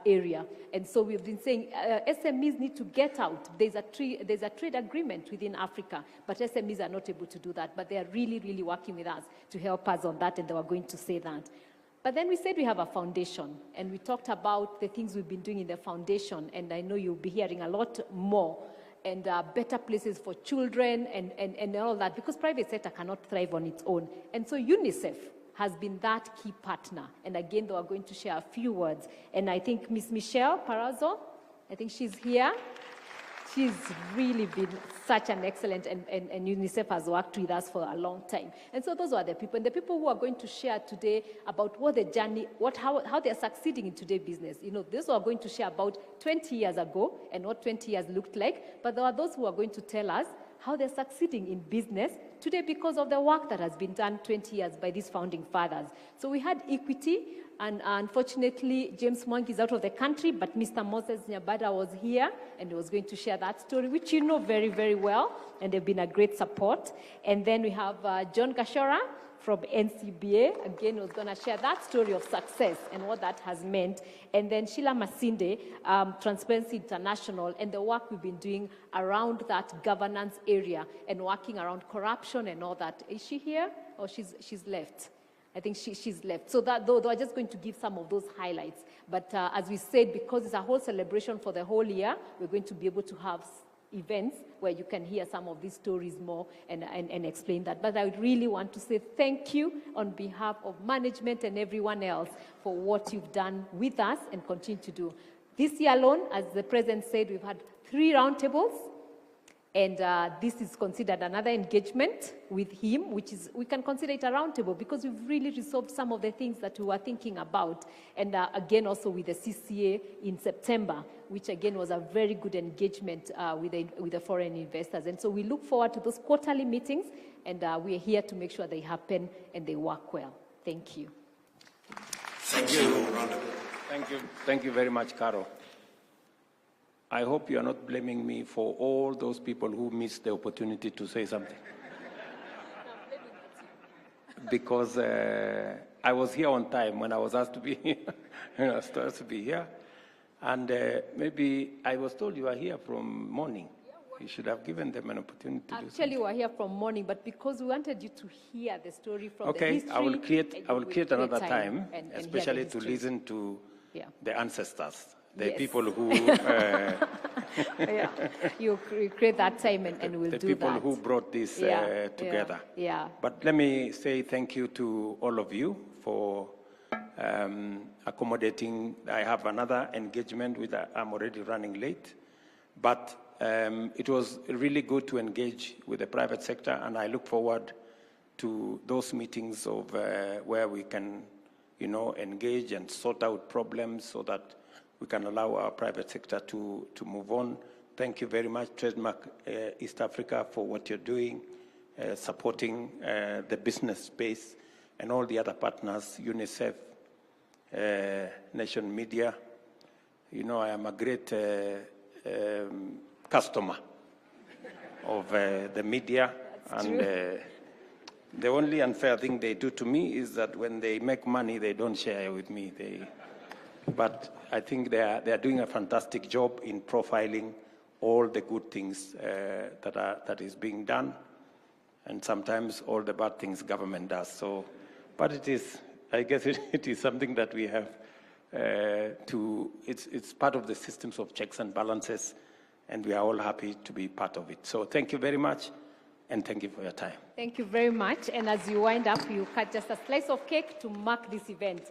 area. And so we've been saying SMEs need to get out. There's a trade agreement within Africa, but SMEs are not able to do that. But they are really working with us to help us on that, and they were going to say that. But then we said we have a foundation, and we talked about the things we've been doing in the foundation, and I know you'll be hearing a lot more, and better places for children and all that, because private sector cannot thrive on its own. And so UNICEF has been that key partner. And again, they are going to share a few words. And I think Ms. Michelle Parazo, I think she's here. She's really been such an excellent, and UNICEF has worked with us for a long time. And so those are the people, and the people who are going to share today about what the journey, how they're succeeding in today's business. You know, those who are going to share about 20 years ago and what 20 years looked like, but there are those who are going to tell us how they're succeeding in business today because of the work that has been done 20 years by these founding fathers. So we had equity, and unfortunately, James Mwangi is out of the country, but Mr. Moses Nyabada was here, and he was going to share that story, which you know very, very well, and they've been a great support. And then we have John Gashora from NCBA, again, who's going to share that story of success and what that has meant. And then Sheila Masinde, Transparency International, and the work we've been doing around that governance area and working around corruption and all that. Is she here? Or she's left? I think she's left. So that, though I'm just going to give some of those highlights. But as we said, because it's a whole celebration for the whole year, we're going to be able to have events where you can hear some of these stories more and explain that. But I would really want to say thank you on behalf of management and everyone else for what you've done with us and continue to do. This year alone, as the President said, we've had 3 roundtables. And this is considered another engagement with him, which is, we can consider it a roundtable because we've really resolved some of the things that we were thinking about. And again, also with the CCA in September, which again was a very good engagement with the foreign investors. And so we look forward to those quarterly meetings, and we're here to make sure they happen and they work well. Thank you. Thank you. Thank you. Thank you very much, Carol. I hope you are not blaming me for all those people who missed the opportunity to say something. Because I was here on time when I was asked to be here. I was asked to be here. And maybe I was told you are here from morning. You should have given them an opportunity to do something. Actually, we are here from morning, but because we wanted you to hear the story from the history. Okay, I will create another time, especially to listen to the ancestors. The people who... You create that time and we'll do that. The people who brought this together. Yeah. But let me say thank you to all of you for accommodating. I have another engagement with, I'm already running late. But it was really good to engage with the private sector, and I look forward to those meetings of where we can, engage and sort out problems so that we can allow our private sector to move on. Thank you very much, Trademark East Africa, for what you're doing, supporting the business space, and all the other partners, UNICEF, Nation Media. I am a great customer of the media. That's true. The only unfair thing they do to me is that when they make money, they don't share with me. But I think they are doing a fantastic job in profiling all the good things that is being done, and sometimes all the bad things government does. So, but it is, I guess it is something that we have it's part of the systems of checks and balances, and we are all happy to be part of it. So thank you very much, and thank you for your time. Thank you very much. And as you wind up, you cut just a slice of cake to mark this event.